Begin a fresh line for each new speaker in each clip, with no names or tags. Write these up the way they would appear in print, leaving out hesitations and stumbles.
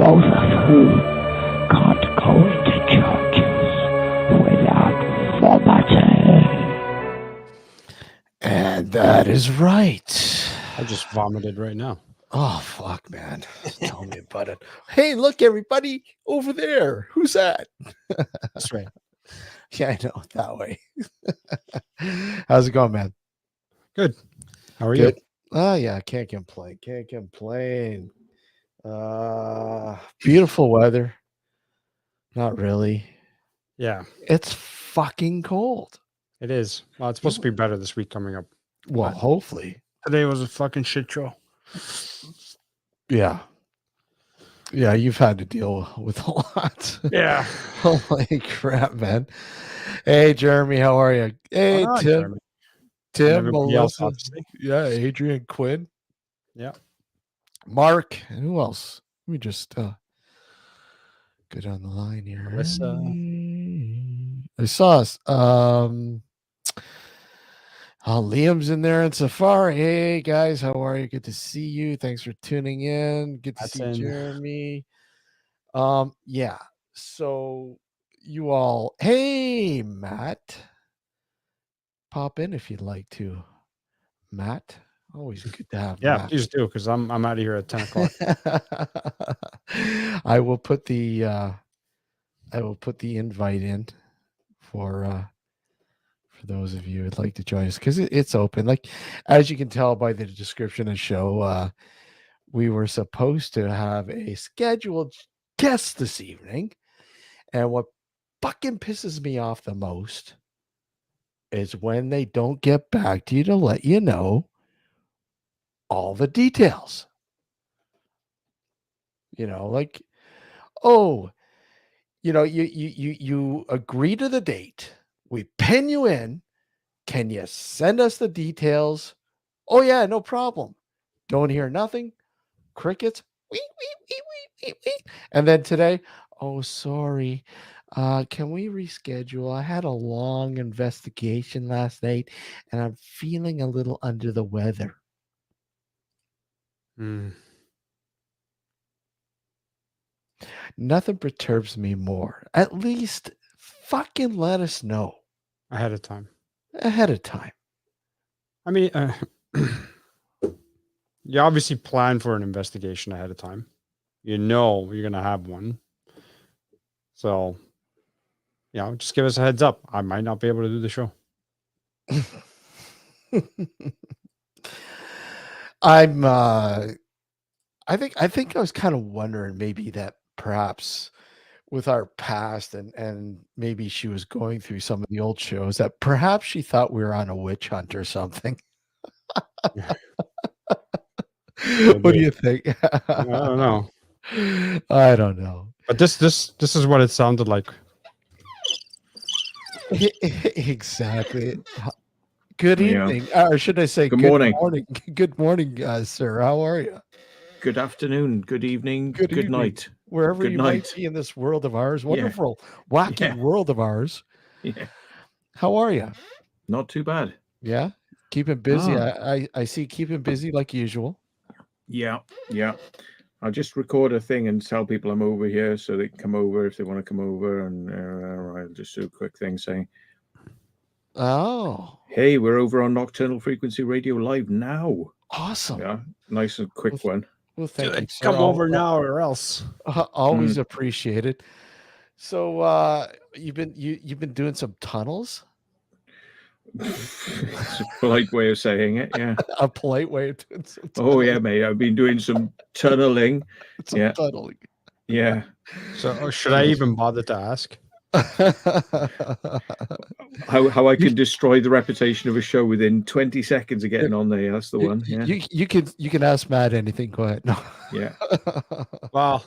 both of whom can't go into churches without vomiting.
And that is right.
I just vomited right now.
Oh, fuck, man. Tell me about it. Hey, look, everybody over there. Who's that?
That's right.
Yeah, I know. That way. How's it going, man?
Good. How are
Good.
you?
Oh, yeah. Can't complain. Beautiful weather. Not really.
Yeah,
It's fucking cold.
it is. Well, it's supposed to be better this week coming up.
Well, hopefully.
Today was a fucking shit show.
Yeah. Yeah, you've had to deal with a lot.
Yeah.
Holy crap, man. Hey, Jeremy, how are you? Hey,
Ah,
Tim.
Jeremy. And
Tim,
everybody else,
Melissa.
obviously.
Yeah, Adrian, Quinn,
Yeah.
Mark, and who else? Let me just go down the line here.
Melissa.
I saw us. Liam's in there and Safari. Hey guys, how are you? Good to see you. Thanks for tuning in. Good to
That's
see
in.
Jeremy. Yeah. So you all, hey Matt, pop in if you'd like to. Matt, always good to have.
Yeah,
Matt.
please do, because I'm out of here at 10 o'clock.
I will put the invite in for those of you who'd like to join us, because it's open. Like, as you can tell by the description of the show, we were supposed to have a scheduled guest this evening, and what fucking pisses me off the most is when they don't get back to you to let you know all the details. You know, like, oh, you agree to the date. We pin you in. Can you send us the details? Oh yeah, no problem. Don't hear nothing. Crickets. And then today, oh sorry. Can we reschedule? I had a long investigation last night and I'm feeling a little under the weather. Nothing perturbs me more. At least fucking let us know
Ahead of time. I mean, you obviously plan for an investigation ahead of time. You know you're going to have one. So, just give us a heads up. I might not be able to do the show.
I think I was kind of wondering maybe that perhaps with our past and maybe she was going through some of the old shows that perhaps she thought we were on a witch hunt or something. What do you think?
I don't know.
I don't know.
But this is what it sounded like.
Exactly. Good evening, or should I say good morning? Good morning, sir. How are you?
Good afternoon, good evening, good night.
Wherever you might be in this world of ours, wonderful, wacky world of ours.
Yeah.
How are you?
Not too bad.
Yeah, keeping busy. I see keeping busy like usual.
Yeah. I'll just record a thing and tell people I'm over here so they can come over if they want to come over, and I'll just do a quick thing saying,
"Oh,
hey, we're over on Nocturnal Frequency Radio Live now."
Awesome.
Yeah, nice and quick one.
Well, thank you.
Come over now or else.
Always appreciate it. So, you've been doing some tunnels.
It's a polite way of saying it, yeah.
A polite way of doing some tunneling.
Oh yeah, mate. I've been doing some tunneling.
Tunneling.
Yeah.
So should I even bother to ask?
How I can destroy the reputation of a show within 20 seconds of getting on there. That's the one. Yeah.
You can ask Matt anything. Go ahead. No.
Yeah.
Well,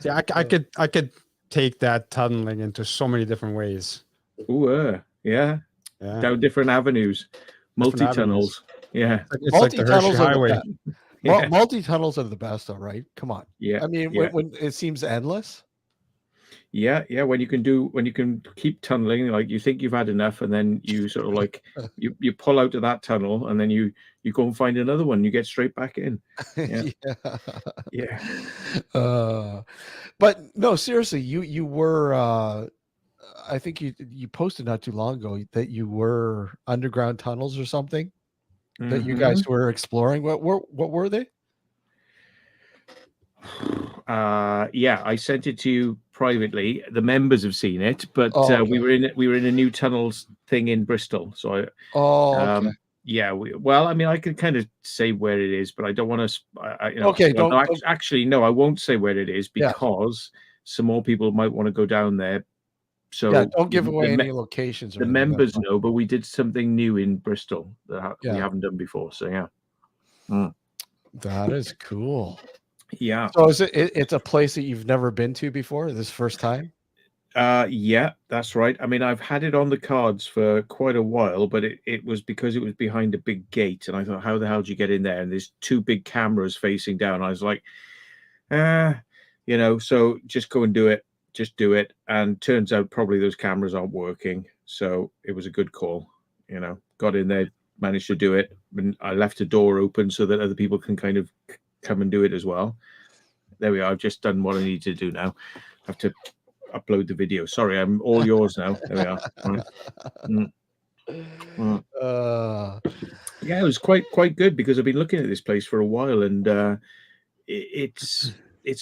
see, I could take that tunneling into so many different ways.
Ooh, yeah. Down different avenues, multi-tunnels. Yeah.
It's like the Hershey Highway.
Multi-tunnels are the best, though, right? Come on.
Yeah.
I mean, when it seems endless.
Yeah, yeah. When you can keep tunneling, like you think you've had enough, and then you sort of like you pull out of that tunnel, and then you go and find another one. You get straight back in. Yeah,
Yeah.
yeah.
But no, seriously, you were I think you posted not too long ago that you were underground tunnels or something that you guys
Mhm.
were exploring. What were they?
Yeah, I sent it to you privately. The members have seen it, but
Oh,
we
okay.
were in a new tunnels thing in Bristol. So
Oh, okay.
yeah, well, I mean, I can kind of say where it is, but I don't want to,
Okay,
well, no,
don't
actually, no, I won't say where it is
yeah.
because some more people might want to go down there.
Yeah,
So
don't give away any locations or
the
anything. That's
members
fine.
know, but we did something new in Bristol that we
Yeah,
haven't done before. So yeah. Mm.
that is cool.
Yeah.
So it's a place that you've never been to before, this first time?
Yeah, that's right. I mean, I've had it on the cards for quite a while, but it was because it was behind a big gate, and I thought, how the hell do you get in there? And there's two big cameras facing down. I was like, ah, so just go and do it. Just do it. And turns out probably those cameras aren't working. So it was a good call. Got in there, managed to do it, and I left a door open so that other people can kind of come and do it as well. There we are. I've just done what I need to do now. I have to upload the video. Sorry, I'm all yours now. There we are. Right. Mm, mm. Yeah, it was quite good because I've been looking at this place for a while, and it's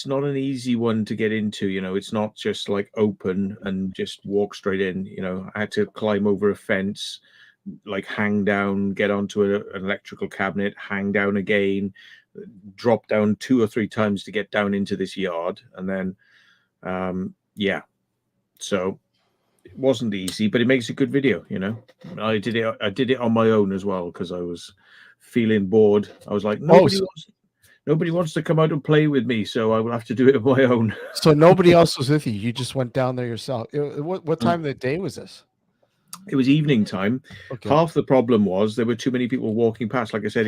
not an easy one to get into. It's not just like open and just walk straight in. I had to climb over a fence, like hang down, get onto an electrical cabinet, hang down again, drop down 2 or 3 times to get down into this yard, and then yeah. So it wasn't easy, but it makes a good video. I did it on my own as well because I was feeling bored. I was like,
Oh,
nobody wants to come out and play with me, so I will have to do it on my own.
so nobody else was with you. You just went down there yourself. What time of the day was this?
It was evening time.
Okay.
Half the problem was there were too many people walking past. Like I said,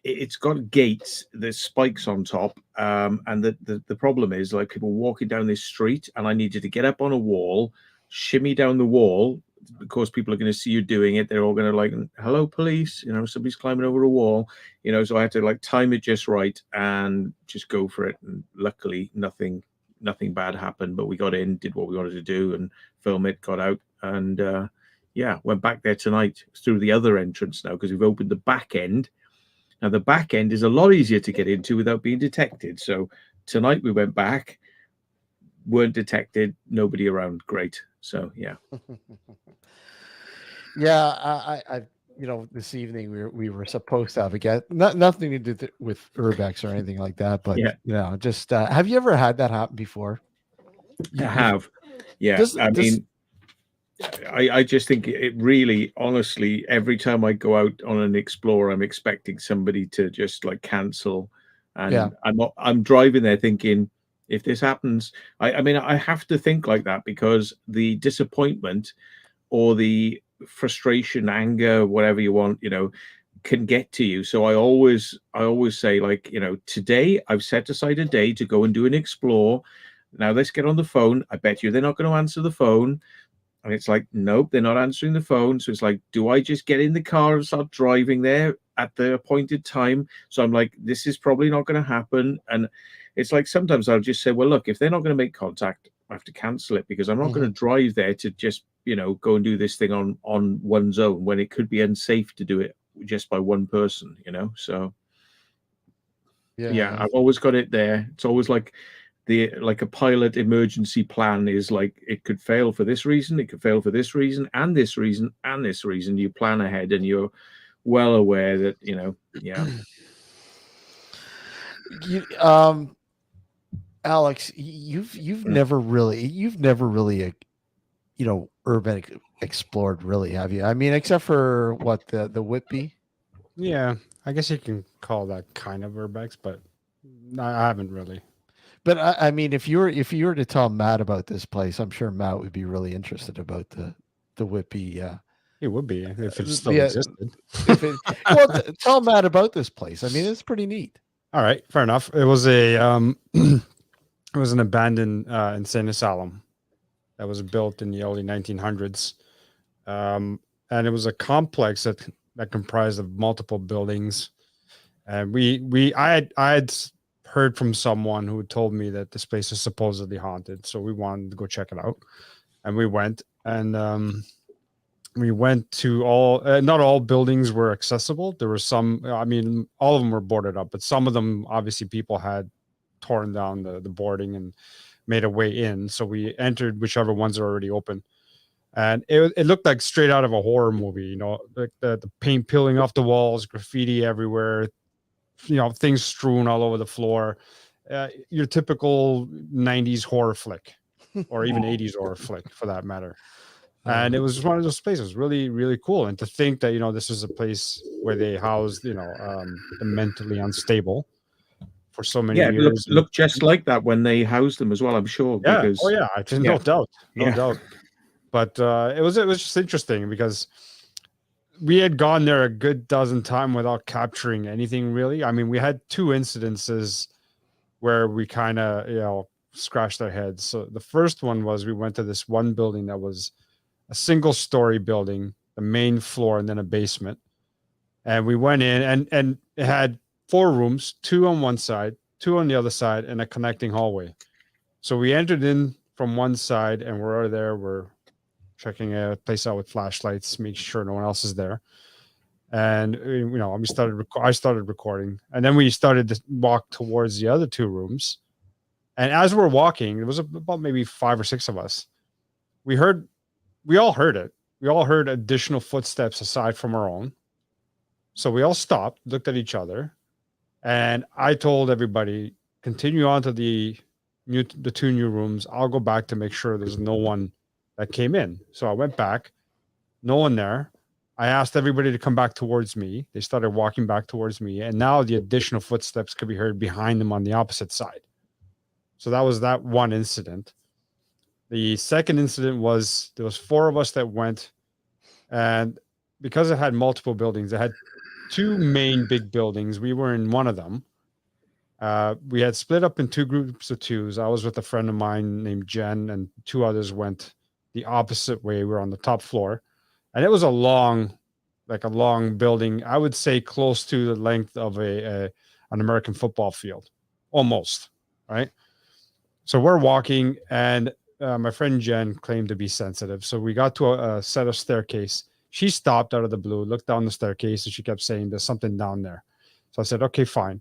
it's got gates, there's spikes on top, and the problem is like people walking down this street, and I needed to get up on a wall, shimmy down the wall because people are going to see you doing it. They're all going to like, hello police, somebody's climbing over a wall, so I had to like time it just right and just go for it. And luckily nothing bad happened, but we got in, did what we wanted to do and film it, got out, and yeah, went back there tonight through the other entrance now because we've opened the back end. Now, the back end is a lot easier to get into without being detected. So tonight we went back, weren't detected, nobody around. Great. So, yeah.
Yeah, I this evening we were supposed to have a guest, nothing to do with urbex or anything like that, but
Yeah.
just have you ever had that happen before?
I have. Yeah. I mean, I just think it really, honestly, every time I go out on an explore, I'm expecting somebody to just like cancel, and I'm driving there thinking, if this happens, I mean, I have to think like that because the disappointment or the frustration, anger, whatever you want, can get to you. So I always say, like, today I've set aside a day to go and do an explore. Now let's get on the phone. I bet you they're not going to answer the phone. And it's like, nope, they're not answering the phone. So it's like, do I just get in the car and start driving there at the appointed time? So I'm like, this is probably not going to happen. And it's like, sometimes I'll just say, well, look, if they're not going to make contact, I have to cancel it because I'm not going to drive there to just, go and do this thing on one's own when it could be unsafe to do it just by one person, So yeah, I've always got it there. It's always like, like a pilot emergency plan is like, it could fail for this reason, it could fail for this reason, and this reason, and this reason. You plan ahead and you're well aware that, yeah.
Alex, you've never really urban explored, really, have you? I mean, except for what, the Whitby?
Yeah, I guess you can call that kind of urbex, but I haven't really.
But I mean, if you were to tell Matt about this place, I'm sure Matt would be really interested about the Whitby.
It would be if it still existed.
Well, tell Matt about this place. I mean, it's pretty neat.
All right, fair enough. It was It was an abandoned insane asylum that was built in the early 1900s. And it was a complex that comprised of multiple buildings. And I had heard from someone who told me that this place is supposedly haunted. So we wanted to go check it out. And we went, and we went to not all buildings were accessible. There were some, I mean, all of them were boarded up, but some of them, obviously people had torn down the boarding and made a way in. So we entered whichever ones are already open. And it looked like straight out of a horror movie, you know, like the paint peeling off the walls, graffiti everywhere, you know, things strewn all over the floor. Your typical 90s horror flick, or even 80s horror flick for that matter. And it was just one of those places, really, really cool. And to think that, you know, this is a place where they housed, you know, the mentally unstable for so many years.
It looked just like that when they housed them as well, I'm sure.
Yeah.
Because,
oh, yeah. No doubt. No doubt. But it was just interesting because we had gone there a good dozen times without capturing anything really. I mean, we had 2 incidences where we kind of, you know, scratched our heads. So the first one was we went to this one building that was a single-story building, the main floor, and then a basement. And we went in, and it had 4 rooms, 2 on one side, 2 on the other side, and a connecting hallway. So we entered in from one side, and we're there. We're checking a place out with flashlights, making sure no one else is there. And you know, I started recording, and then we started to walk towards the other 2 rooms. And as we're walking, there was about maybe 5 or 6 of us. We all heard it. We all heard additional footsteps aside from our own. So we all stopped, looked at each other, and I told everybody, continue on to the 2 new rooms. I'll go back to make sure there's no one that came in. So I went back, no one there. I asked everybody to come back towards me. They started walking back towards me, and now the additional footsteps could be heard behind them on the opposite side. So that was that one incident. The second incident was there was 4 of us that went, and because it had multiple buildings, it had 2 main big buildings. We were in one of them. We had split up in 2 groups of 2s. I was with a friend of mine named Jen, and 2 others went the opposite way. We were on the top floor, and it was a long building. I would say close to the length of an American football field, almost, right? So we're walking, and my friend Jen claimed to be sensitive. So we got to a set of staircase. She stopped out of the blue, looked down the staircase, and she kept saying, there's something down there. So I said, okay, fine.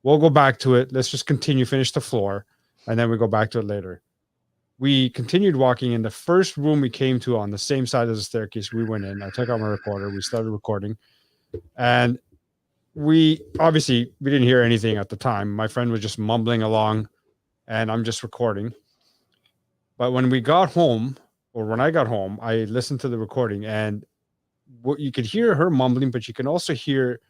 We'll go back to it. Let's just continue, finish the floor, and then we go back to it later. We continued walking. In the first room we came to on the same side as the staircase, we went in. I took out my recorder. We started recording. And we didn't hear anything at the time. My friend was just mumbling along, and I'm just recording. But when we got home, or when I got home, I listened to the recording, and what you could hear her mumbling, but you can also hear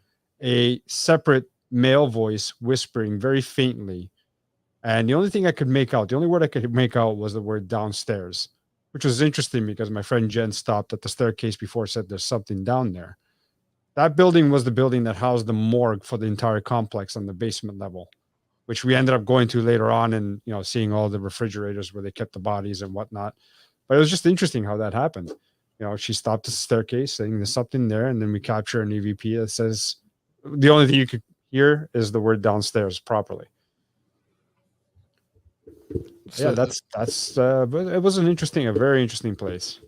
a separate male voice whispering very faintly. And the only thing I could make out, the only word I could make out was the word downstairs, which was interesting because my friend Jen stopped at the staircase before, said there's something down there. That building was the building that housed the morgue for the entire complex on the basement level, which we ended up going to later on and, you know, seeing all the refrigerators where they kept the bodies and whatnot. But it was just interesting how that happened. You know, she stopped at the staircase saying there's something there. And then we capture an EVP that says the only thing you could hear is the word downstairs properly. So yeah, that's but it was a very interesting place.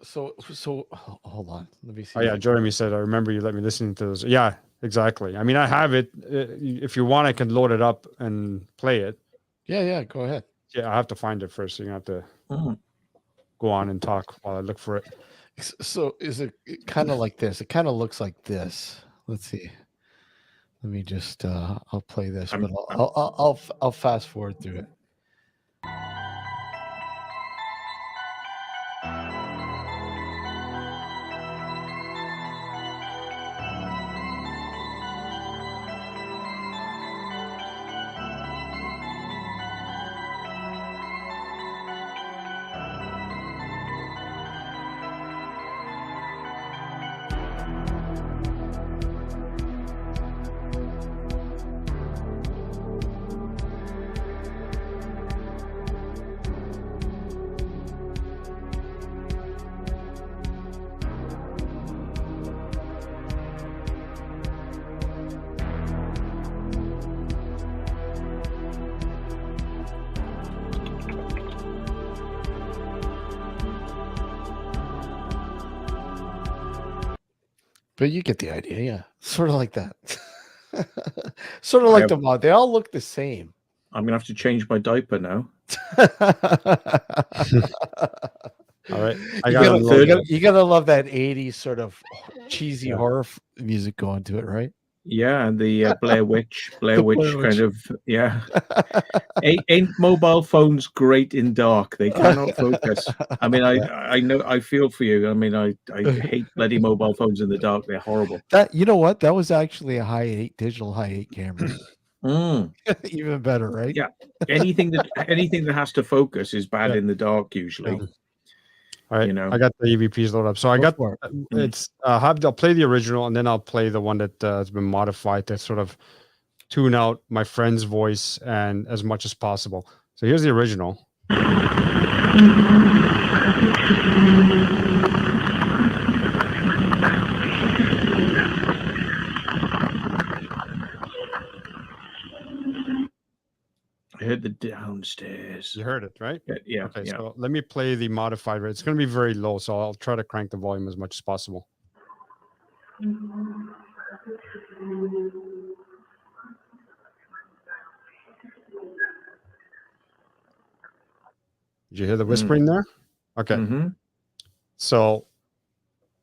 So hold on. Let me see.
Oh yeah, Jeremy said, I remember you let me listen to those. Yeah, exactly. I mean, I have it. If you want, I can load it up and play it.
Yeah, go ahead.
Yeah, I have to find it first. So you have to go on and talk while I look for it.
So is it kind of like this? It kind of looks like this. Let's see. Let me just I'll play this, but I'll fast forward through it. But you get the idea, yeah. Sort of like that. Sort of like the mod. They all look the same.
I'm gonna have to change my diaper now.
All right,
you gotta love that 80s sort of cheesy horror music going to it, right?
Yeah, and the Blair Witch kind of, yeah. Ain't mobile phones great in dark? They cannot focus. I mean, I know, I feel for you. I mean, I hate bloody mobile phones in the dark. They're horrible.
That, you know what? That was actually a digital high 8 camera. Even better, right?
Yeah. Anything that has to focus is bad in the dark usually.
Yeah. All right,
you know,
I got the EVPs loaded up. So I got it's I'll play the original and then I'll play the one that has been modified to sort of tune out my friend's voice and as much as possible. So here's the original.
I heard the downstairs.
You heard it, right?
Yeah.
Okay, so let me play the modified rate. It's going to be very low, so I'll try to crank the volume as much as possible. Did you hear the whispering there? Okay. So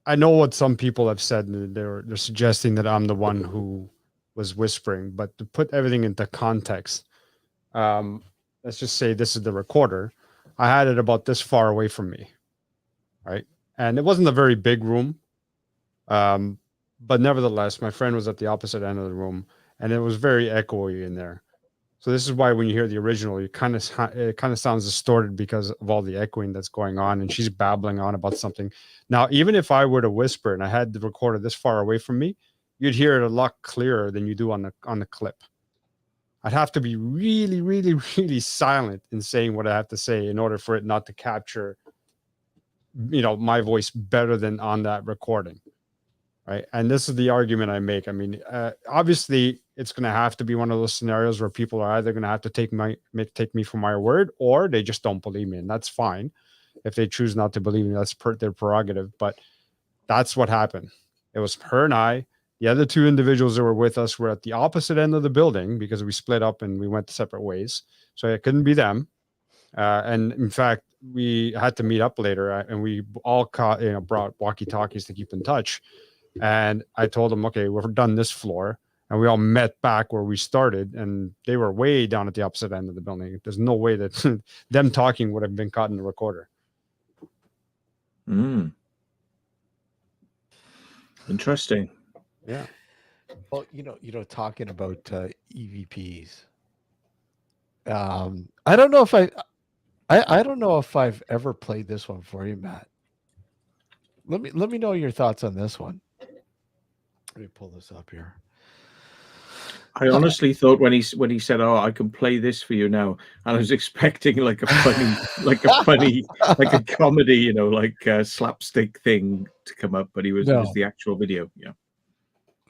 I know what some people have said. They're suggesting that I'm the one who was whispering, but to put everything into context, let's just say this is the recorder. I had it about this far away from me, right? And it wasn't a very big room, but nevertheless, my friend was at the opposite end of the room, and it was very echoey in there. So this is why when you hear the original, it kind of sounds distorted because of all the echoing that's going on, and she's babbling on about something. Now, even if I were to whisper and I had the recorder this far away from me, you'd hear it a lot clearer than you do on the clip. I'd have to be really, really, really silent in saying what I have to say in order for it not to capture, my voice better than on that recording, right? And this is the argument I make. I mean, obviously, it's going to have to be one of those scenarios where people are either going to have to take me for my word, or they just don't believe me, and that's fine. If they choose not to believe me, that's their prerogative. But that's what happened. It was her and I. The other two individuals that were with us were at the opposite end of the building because we split up and we went separate ways. So it couldn't be them. And in fact, we had to meet up later, and we all brought walkie-talkies to keep in touch. And I told them, okay, we're done this floor. And we all met back where we started, and they were way down at the opposite end of the building. There's no way that them talking would have been caught in the recorder.
Interesting.
Yeah. Well, talking about EVPs. I don't know if I don't know if I've ever played this one for you, Matt. Let me know your thoughts on this one. Let me pull this up here.
I honestly thought when he said, "Oh, I can play this for you now," and I was expecting like a funny, like a comedy, like a slapstick thing to come up, but it was the actual video. Yeah.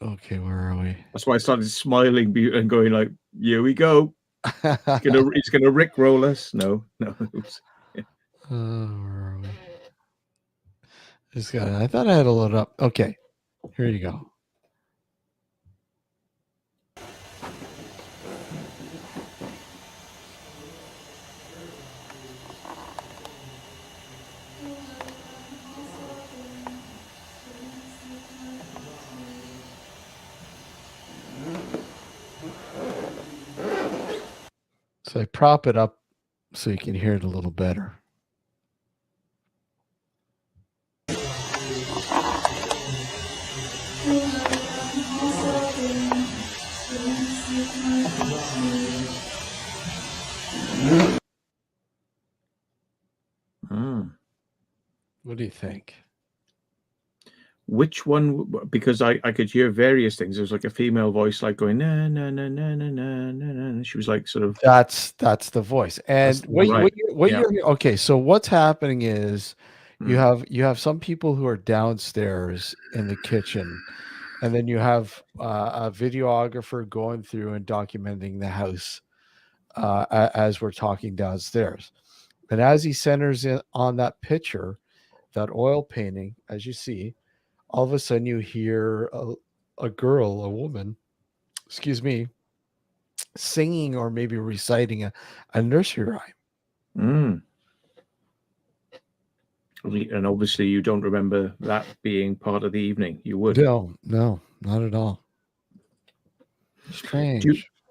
Okay, where are we?
That's why I started smiling and going like, "Here we go." He's gonna rickroll us. No. Oops. Yeah.
Where are we? I thought I had to load up. Okay, here you go. So I prop it up so you can hear it a little better. What do you think?
Which one? Because I could hear various things. There was like a female voice, like going na na na na na na na. She was like sort of.
That's the voice. And okay. So what's happening is you have some people who are downstairs in the kitchen, and then you have a videographer going through and documenting the house as we're talking downstairs. And as he centers in on that picture, that oil painting, as you see, all of a sudden you hear a girl, a woman, excuse me, singing or maybe reciting a nursery rhyme.
Mm. And obviously you don't remember that being part of the evening. You would.
No, not at all. Strange.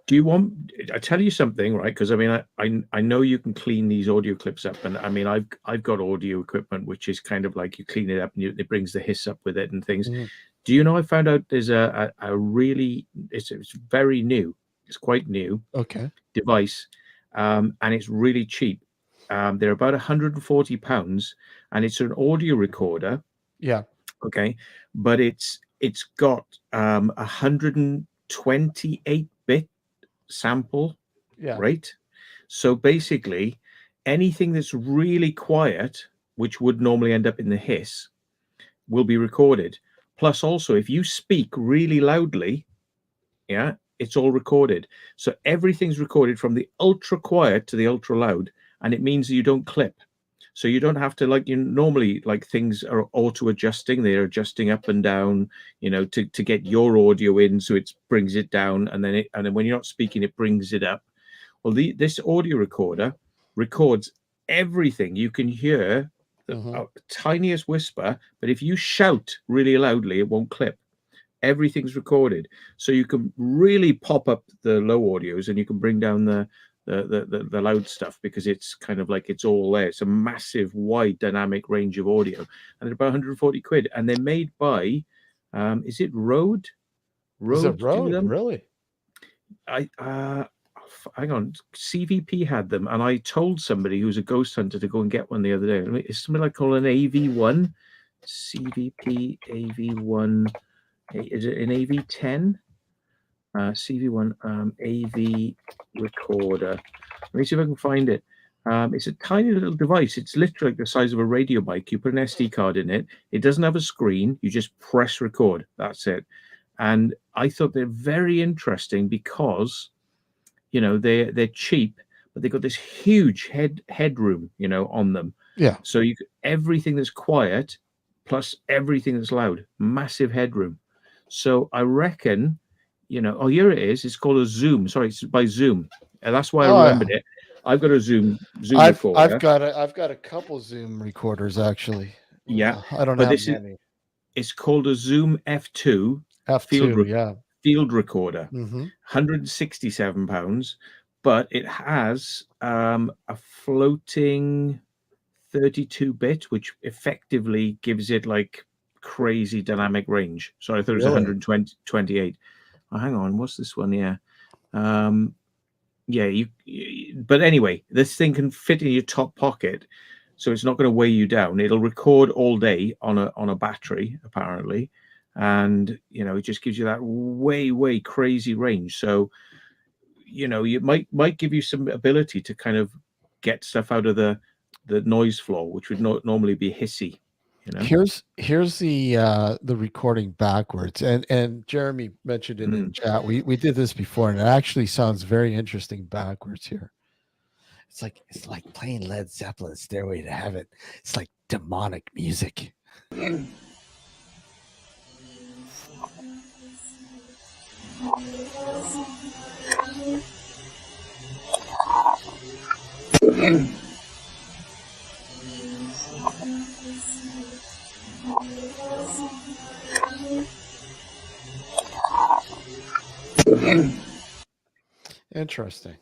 Do you want? I tell you something, right? Because I mean, I know you can clean these audio clips up, and I mean, I've got audio equipment which is kind of like you clean it up and it brings the hiss up with it and things.
Mhm.
Do you know? I found out there's a really it's very new. It's quite new
Okay.
device, and it's really cheap. They're about £140, and it's an audio recorder.
Yeah.
Okay, but it's got 128-bit sample
Yeah.
rate. So basically, anything that's really quiet, which would normally end up in the hiss, will be recorded. Plus, also, if you speak really loudly, yeah, it's all recorded. So everything's recorded from the ultra quiet to the ultra loud, and it means that you don't clip. So you don't have to, like, you normally, like, things are auto adjusting. They're adjusting up and down, you know, to get your audio in, so it brings it down, and then when you're not speaking, it brings it up. Well, this audio recorder records everything. You can hear the tiniest whisper, but if you shout really loudly, it won't clip. Everything's recorded, so you can really pop up the low audios and you can bring down the loud stuff, because it's kind of like it's all there. It's a massive, wide, dynamic range of audio, and they're about 140 quid, and they're made by is it Rode?
Is it
Do
Rode?
them?
Really?
Hang on, CVP had them, and I told somebody who's a ghost hunter to go and get one the other day. It's something like called an AV1, CVP AV1. Is it an AV10? CV1 AV recorder. Let me see if I can find it. It's a tiny little device. It's literally like the size of a radio mic. You put an SD card in it. It doesn't have a screen. You just press record. That's it. And I thought they're very interesting because, you know, they're cheap, but they've got this huge headroom, you know, on them.
Yeah.
So everything that's quiet plus everything that's loud, massive headroom. So I reckon, you know, oh, here it is. It's called a Zoom. Sorry, it's by Zoom. And that's why I remembered it. I've got a Zoom recorder.
I've got a couple Zoom recorders actually.
Yeah.
I don't have many.
It's called a Zoom F2 field recorder. £167, but it has a floating 32-bit, which effectively gives it like crazy dynamic range. So I thought it was 128. Oh, hang on, what's this one? Yeah. But anyway, this thing can fit in your top pocket, so it's not going to weigh you down. It'll record all day on a battery, apparently, and you know, it just gives you that way crazy range. So, you know, it might give you some ability to kind of get stuff out of the noise floor, which would not normally be hissy. You know?
Here's the recording backwards, and Jeremy mentioned it in chat. We did this before, and it actually sounds very interesting backwards here. It's like playing Led Zeppelin's Stairway to Heaven. It's like demonic music. Interesting.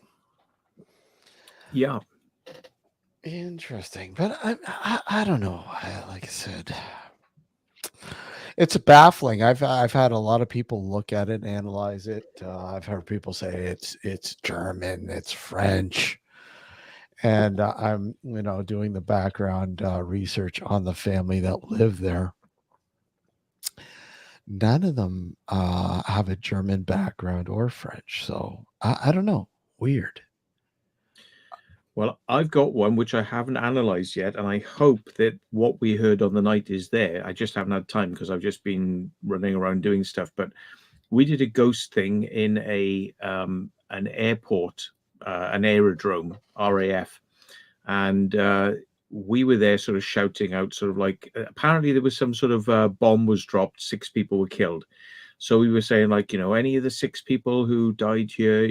Yeah.
Interesting. But I don't know. Like I said, it's baffling. I've had a lot of people look at it and analyze it. I've heard people say it's German, it's French. And I'm, you know, doing the background research on the family that lived there. None of them have a German background or French. So I don't know. Weird.
Well, I've got one which I haven't analyzed yet, and I hope that what we heard on the night is there. I just haven't had time because I've just been running around doing stuff. But we did a ghost thing in an airport, an aerodrome, RAF, and we were there sort of shouting out, sort of like, apparently there was some sort of bomb was dropped, 6 people were killed. So we were saying, like, any of the 6 people who died here,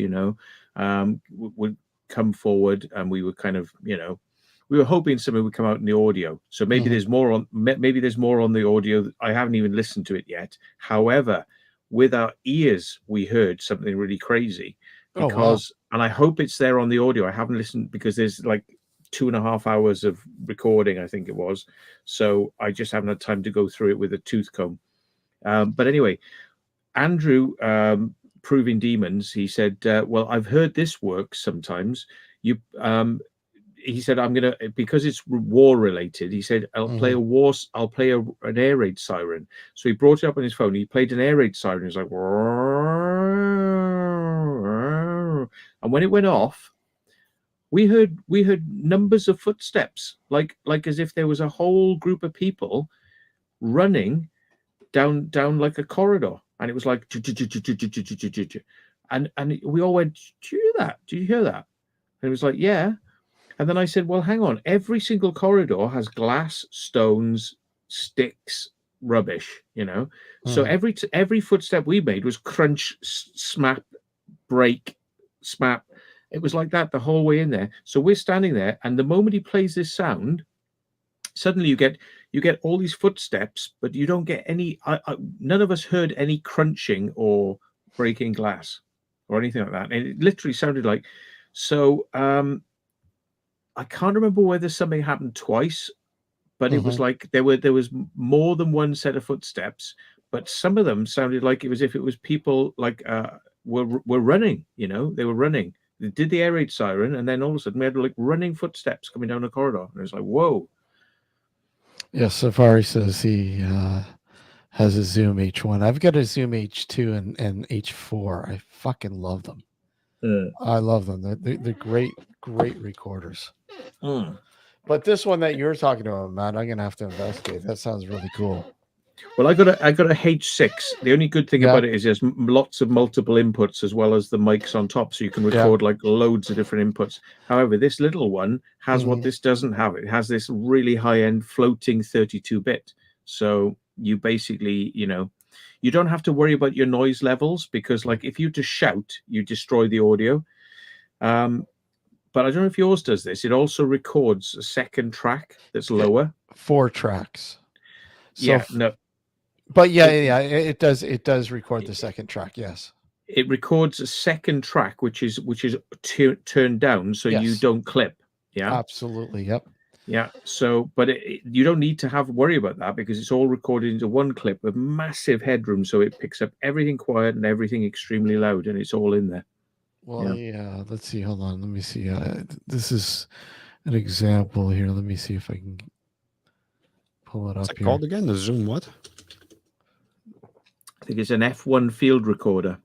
would come forward, and we were kind of, we were hoping something would come out in the audio. So maybe there's more on the audio. I haven't even listened to it yet. However, with our ears, we heard something really crazy because, and I hope it's there on the audio. I haven't listened because there's like 2.5 hours of recording, I think it was. So I just haven't had time to go through it with a tooth comb. But anyway, Andrew, Proving Demons, he said, well, I've heard this works sometimes. He said, I'm gonna, because it's war related. He said, I'll play an air raid siren. So he brought it up on his phone. He played an air raid siren. He was like, and when it went off, we heard numbers of footsteps, like as if there was a whole group of people running down like a corridor, and it was like, and we all went, "Did you hear that? Did you hear that?" And it was like, "Yeah." And then I said, well, hang on. Every single corridor has glass, stones, sticks, rubbish, So every footstep we made was crunch, smap, break, smap. It was like that the whole way in there. So we're standing there, and the moment he plays this sound, suddenly you get all these footsteps, but you don't get any. None of us heard any crunching or breaking glass or anything like that. And it literally sounded like so. I can't remember whether something happened twice, but it was like there was more than one set of footsteps, but some of them sounded like it was if it was people like were running, they were running. They did the air raid siren, and then all of a sudden we had like running footsteps coming down the corridor, and it was like, whoa.
Yeah, Safari says he has a Zoom H1. I've got a Zoom H2 and H4. I fucking love them. I love them. They're great recorders. But this one that you're talking about, Matt, I'm gonna have to investigate. That sounds really cool.
Well, I got a H6. The only good thing about it is there's lots of multiple inputs as well as the mics on top, so you can record like loads of different inputs. However, this little one has what this doesn't have. It has this really high-end floating 32-bit. So you basically, you don't have to worry about your noise levels, because like if you just shout, you destroy the audio. But I don't know if yours does this. It also records a second track that's lower.
4 tracks.
So
But it does record the second track. Yes,
it records a second track, which is turned down, so you don't clip. Yeah,
absolutely. Yep.
Yeah. So, but you don't need to worry about that, because it's all recorded into one clip with massive headroom, so it picks up everything quiet and everything extremely loud, and it's all in there.
Well, let's see. Hold on. Let me see. This is an example here. Let me see if I can pull it up here.
Called again? The Zoom what?
I think it's an F1 field recorder.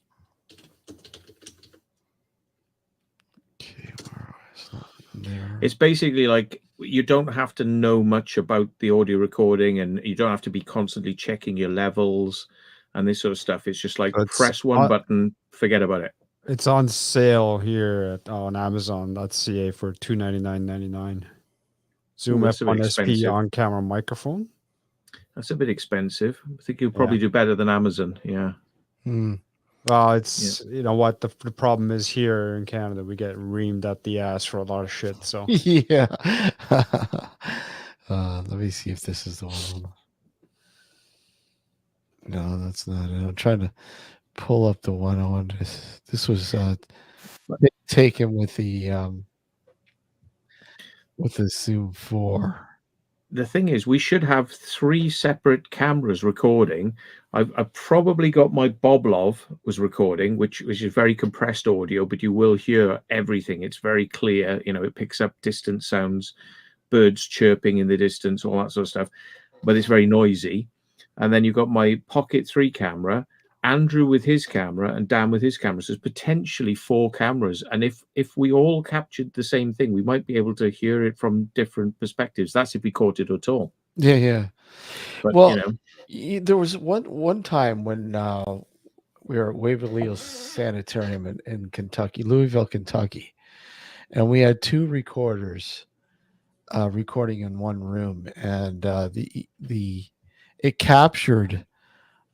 Okay, it's not there.
It's basically like you don't have to know much about the audio recording, and you don't have to be constantly checking your levels and this sort of stuff. It's just like press one button, forget about it.
It's on sale here on Amazon.ca for $299.99. Zoom F1 SP on camera microphone.
That's a bit expensive. I think you'll probably do better than Amazon. Yeah.
Well, it's you know what the problem is here in Canada, we get reamed at the ass for a lot of shit. So
yeah. Let me see if this is the one. No, that's not it. I'm trying to pull up the one I wanted. This was taken with the Zoom 4.
The thing is, we should have 3 separate cameras recording. I've probably got my Boblov was recording, which is very compressed audio, but you will hear everything. It's very clear. It picks up distant sounds, birds chirping in the distance, all that sort of stuff. But it's very noisy. And then you've got my Pocket 3 camera, Andrew with his camera, and Dan with his camera. So there's potentially 4 cameras. And if we all captured the same thing, we might be able to hear it from different perspectives. That's if we caught it at all.
Yeah.
But,
well, there was one time when we were at Waverly Sanitarium in Kentucky, Louisville, Kentucky, and we had 2 recorders recording in one room, and it captured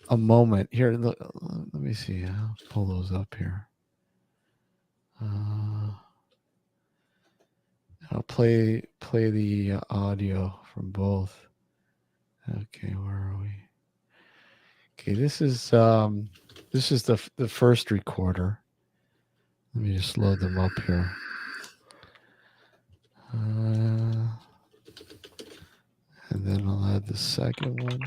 a moment here. Let me see. I'll pull those up here. I'll play the audio from both. Okay, where are we? Okay, this is the first recorder. Let me just load them up here. And then I'll add the second one.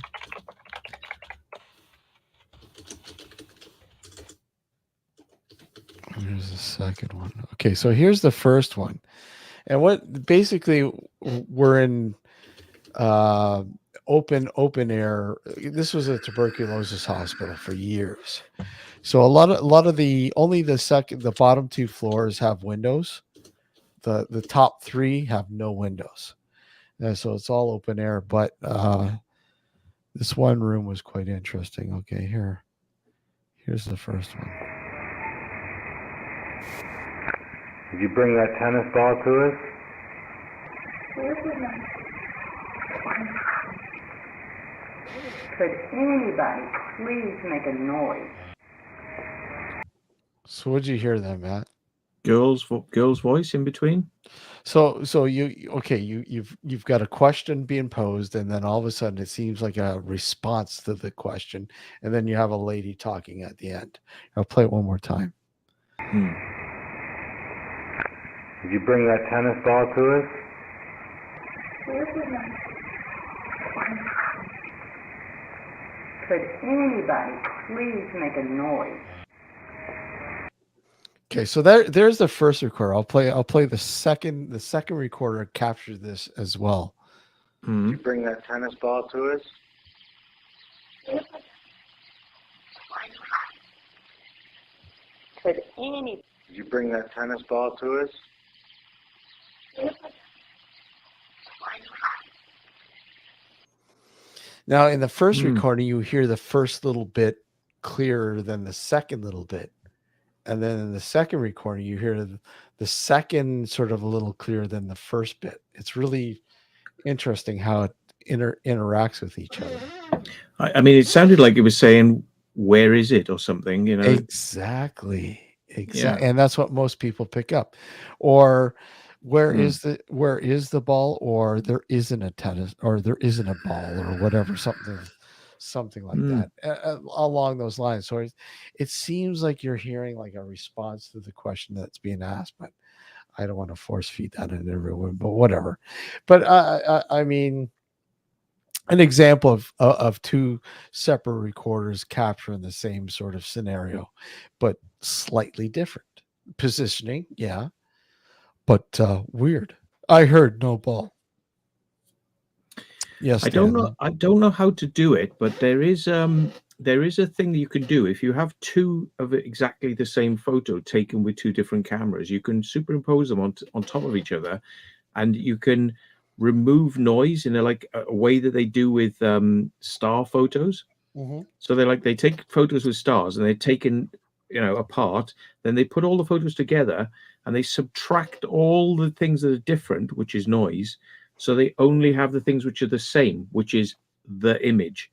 Here's the second one. Okay, so here's the first one. And what basically we're in open air. This was a tuberculosis hospital for years. So a lot of the bottom two floors have windows. The top three have no windows. So it's all open air, but this one room was quite interesting. Okay, here's the first one.
Did you bring that tennis ball to us?
Could anybody please make a noise?
So what'd you hear then, Matt?
Girl's voice in between.
So you've got a question being posed, and then all of a sudden it seems like a response to the question, and then you have a lady talking at the end. I'll play it one more time.
Did you bring that tennis ball to us?
Could anybody please make a noise?
Okay, so there's the first recorder. I'll play the second recorder captures this as well.
Did you bring that tennis ball to us?
Could any
Did you bring that tennis ball to us?
Now, in the first recording, you hear the first little bit clearer than the second little bit. And then in the second recording, you hear the second sort of a little clearer than the first bit. It's really interesting how it interacts with each other.
I mean, it sounded like it was saying, "Where is it?" or something, you know.
Exactly.
Yeah.
And that's what most people pick up. Or where is the ball, or there isn't a tennis, or there isn't a ball, or whatever, something like that, along those lines. So it seems like you're hearing like a response to the question that's being asked, but I don't want to force feed that into everyone, but whatever. But I mean, an example of two separate recorders capturing the same sort of scenario, but slightly different positioning. Yeah. But weird. I heard no ball. Yes,
I don't know how to do it, but there is a thing that you can do. If you have two of exactly the same photo taken with two different cameras, you can superimpose them on top of each other, and you can remove noise in a way that they do with star photos.
Mm-hmm.
So they take photos with stars and they're taken apart, then they put all the photos together and they subtract all the things that are different, which is noise, so they only have the things which are the same, which is the image.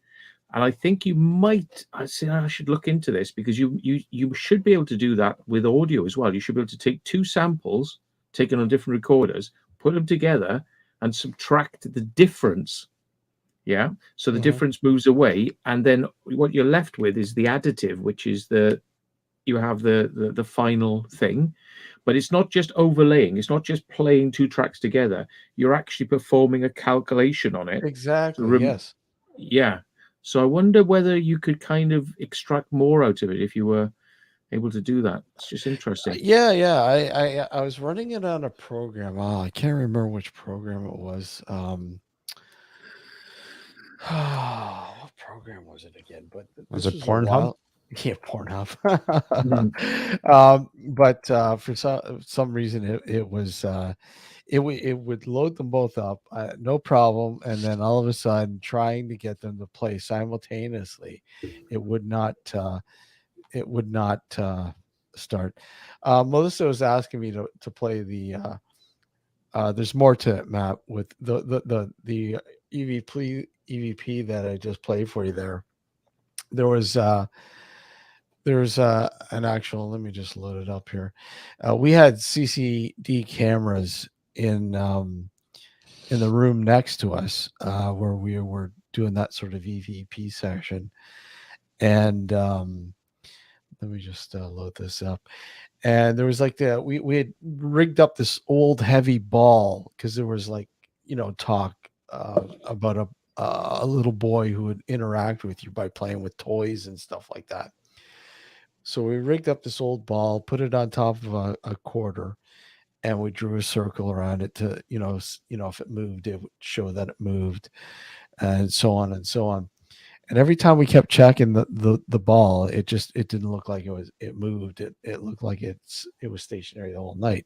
And I think I should look into this, because you should be able to do that with audio as well. You should be able to take two samples taken on different recorders, put them together and subtract the difference. Yeah, so the difference moves away, and then what you're left with is the additive, which is you have the final thing. But it's not just overlaying, it's not just playing two tracks together, you're actually performing a calculation on it.
Exactly. Yes.
Yeah. So I wonder whether you could kind of extract more out of it if you were able to do that. It's just interesting.
Yeah. I was running it on a program. I can't remember which program it was. What program was it again? But
Was it Pornhub?
Yeah, Pornhub.
Mm-hmm.
But for some reason, it was it would load them both up, no problem, and then all of a sudden, trying to get them to play simultaneously, it would not start. Melissa was asking me to play the there's more to it, Matt, with the EVP that I just played for you there. There's an actual, let me just load it up here. We had CCD cameras in the room next to us, where we were doing that sort of EVP session. And let me just load this up. And there was like we had rigged up this old heavy ball because there was like, talk about a little boy who would interact with you by playing with toys and stuff like that. So we rigged up this old ball, put it on top of a quarter, and we drew a circle around it to, if it moved, it would show that it moved, and so on and so on. And every time we kept checking the ball, it didn't look like it moved. It looked like it was stationary the whole night.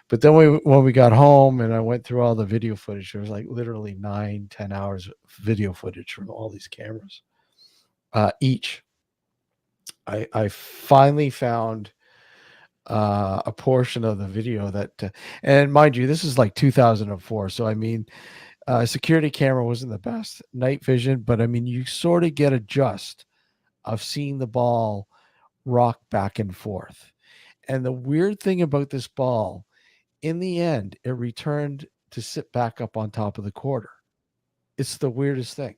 But then when we got home and I went through all the video footage, there was like literally 9-10 hours of video footage from all these cameras, each. I finally found a portion of the video that, and mind you, this is like 2004. So I mean, security camera wasn't the best night vision, but I mean, you sort of get a gist of seeing the ball rock back and forth. And the weird thing about this ball, in the end, it returned to sit back up on top of the quarter. It's the weirdest thing.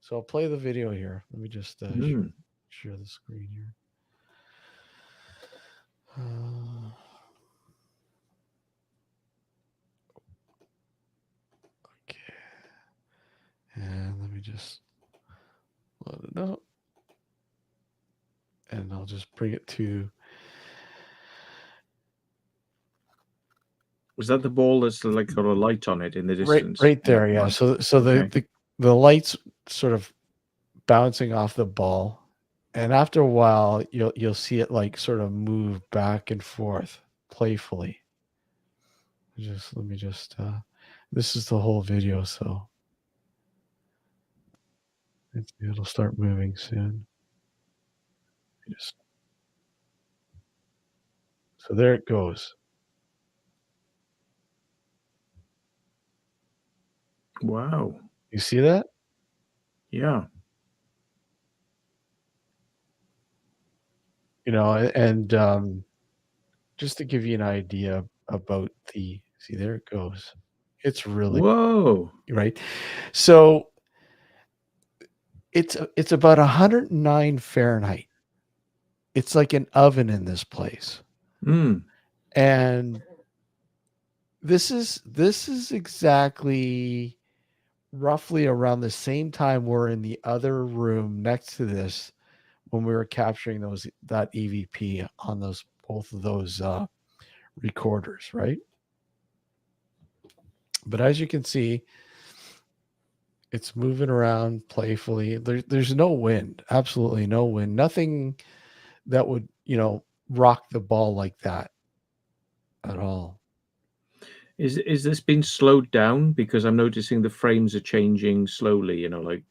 So I'll play the video here. Let me just share the screen here. Okay. And let me just load it up. And I'll just bring it to.
Was that the ball that's like got a light on it in the distance?
Right there, yeah. So okay. the lights sort of bouncing off the ball, and after a while, you'll see it like sort of move back and forth playfully. Let me just. This is the whole video, so it'll start moving soon. So there it goes.
Wow.
You see that?
Yeah.
And just to give you an idea about see, there it goes. It's really,
whoa,
right? So it's about 109 Fahrenheit. It's like an oven in this place. And this is exactly roughly around the same time we're in the other room next to this when we were capturing that EVP on both of those recorders, right? But as you can see, it's moving around playfully. There's no wind, absolutely no wind, nothing that would, rock the ball like that at all.
Is this been slowed down? Because I'm noticing the frames are changing slowly, like.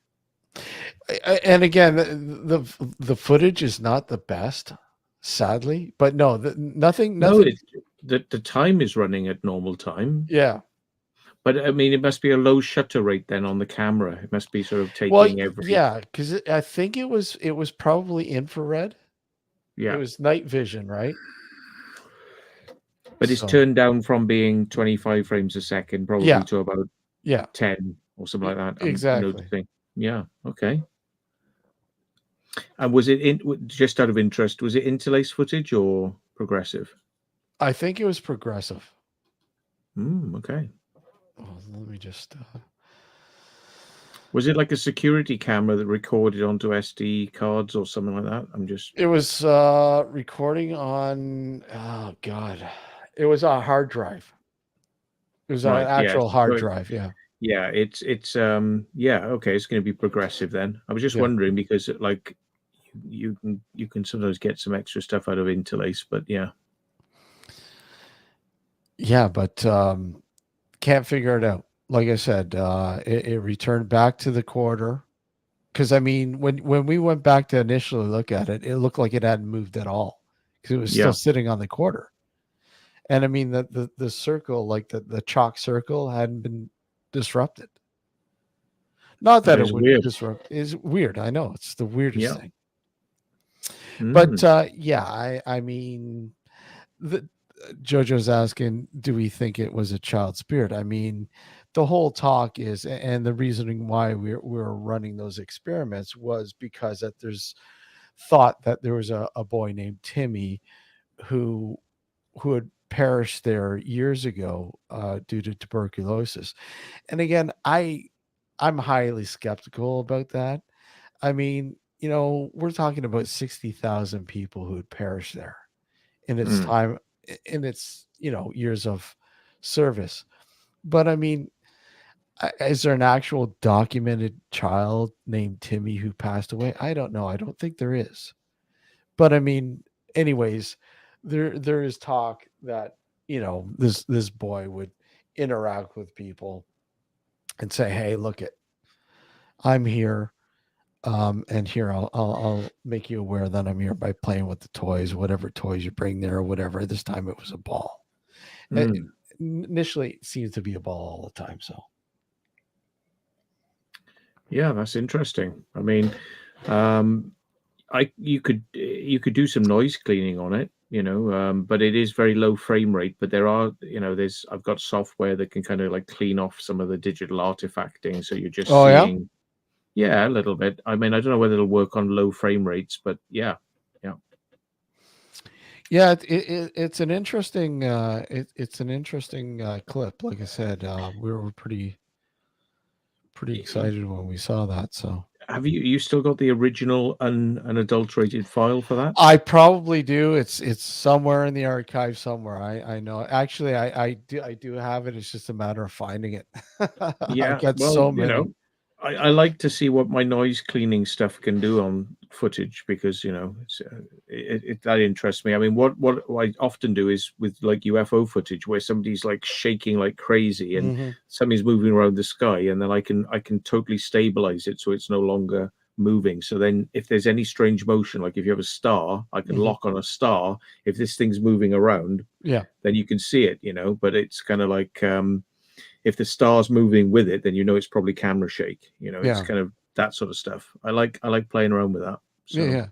And again, the footage is not the best, sadly, but no, nothing.
No, the time is running at normal time.
Yeah.
But I mean, it must be a low shutter rate then on the camera. It must be sort of taking every.
Yeah, because I think it was probably infrared.
Yeah,
it was night vision, right?
But it's turned down from being 25 frames a second, probably to about 10 or something like that.
Exactly.
Yeah. Okay. And was it just out of interest? Was it interlace footage or progressive?
I think it was progressive.
Okay.
Oh, let me just.
Was it like a security camera that recorded onto SD cards or something like that?
It was recording on. Oh God, it was a hard drive. It was an actual hard drive. Yeah.
Yeah, it's okay. It's going to be progressive then. I was just wondering because like you can sometimes get some extra stuff out of interlace, but yeah.
Yeah, but can't figure it out. Like I said, it returned back to the quarter. Because I mean, when we went back to initially look at it, it looked like it hadn't moved at all because it was still sitting on the quarter. And I mean the circle, like the chalk circle, hadn't been disrupted. Not that it would
weird.
disrupt. Is weird. I know it's the weirdest
Yeah.
thing.
Mm.
But yeah, I mean, Jojo's asking, do we think it was a child spirit? I mean, the whole talk is, and the reasoning why we're running those experiments was because that there's thought that there was a boy named Timmy who had perished there years ago due to tuberculosis. And again, I'm highly skeptical about that. I mean, we're talking about 60,000 people who had perished there in its time, in its, years of service. But I mean, is there an actual documented child named Timmy who passed away? I don't know. I don't think there is. But I mean, anyways, there is talk that, this boy would interact with people and say, "Hey, look it, I'm here. And here I'll make you aware that I'm here by playing with the toys, whatever toys you bring there, or whatever." This time it was a ball. Initially, it seems to be a ball all the time. So,
yeah, that's interesting. I mean, you could do some noise cleaning on it, but it is very low frame rate. But there are, I've got software that can kind of like clean off some of the digital artifacting, so you're just seeing. Yeah, a little bit. I mean, I don't know whether it'll work on low frame rates, but yeah.
It's an interesting it's an interesting clip. Like I said, we were pretty excited when we saw that. So,
have you still got the original unadulterated file for that?
I probably do. It's somewhere in the archive somewhere. I know. Actually, I do have it. It's just a matter of finding it.
Yeah,
I've got so many.
I like to see what my noise cleaning stuff can do on footage because that interests me. I mean, what I often do is with like UFO footage where somebody's like shaking like crazy and somebody's moving around the sky, and then I can totally stabilize it so it's no longer moving. So then, if there's any strange motion, like if you have a star, I can lock on a star. If this thing's moving around, then you can see it. But it's kind of like. If the star's moving with it, then it's probably camera shake. It's kind of that sort of stuff. I like playing around with that. So.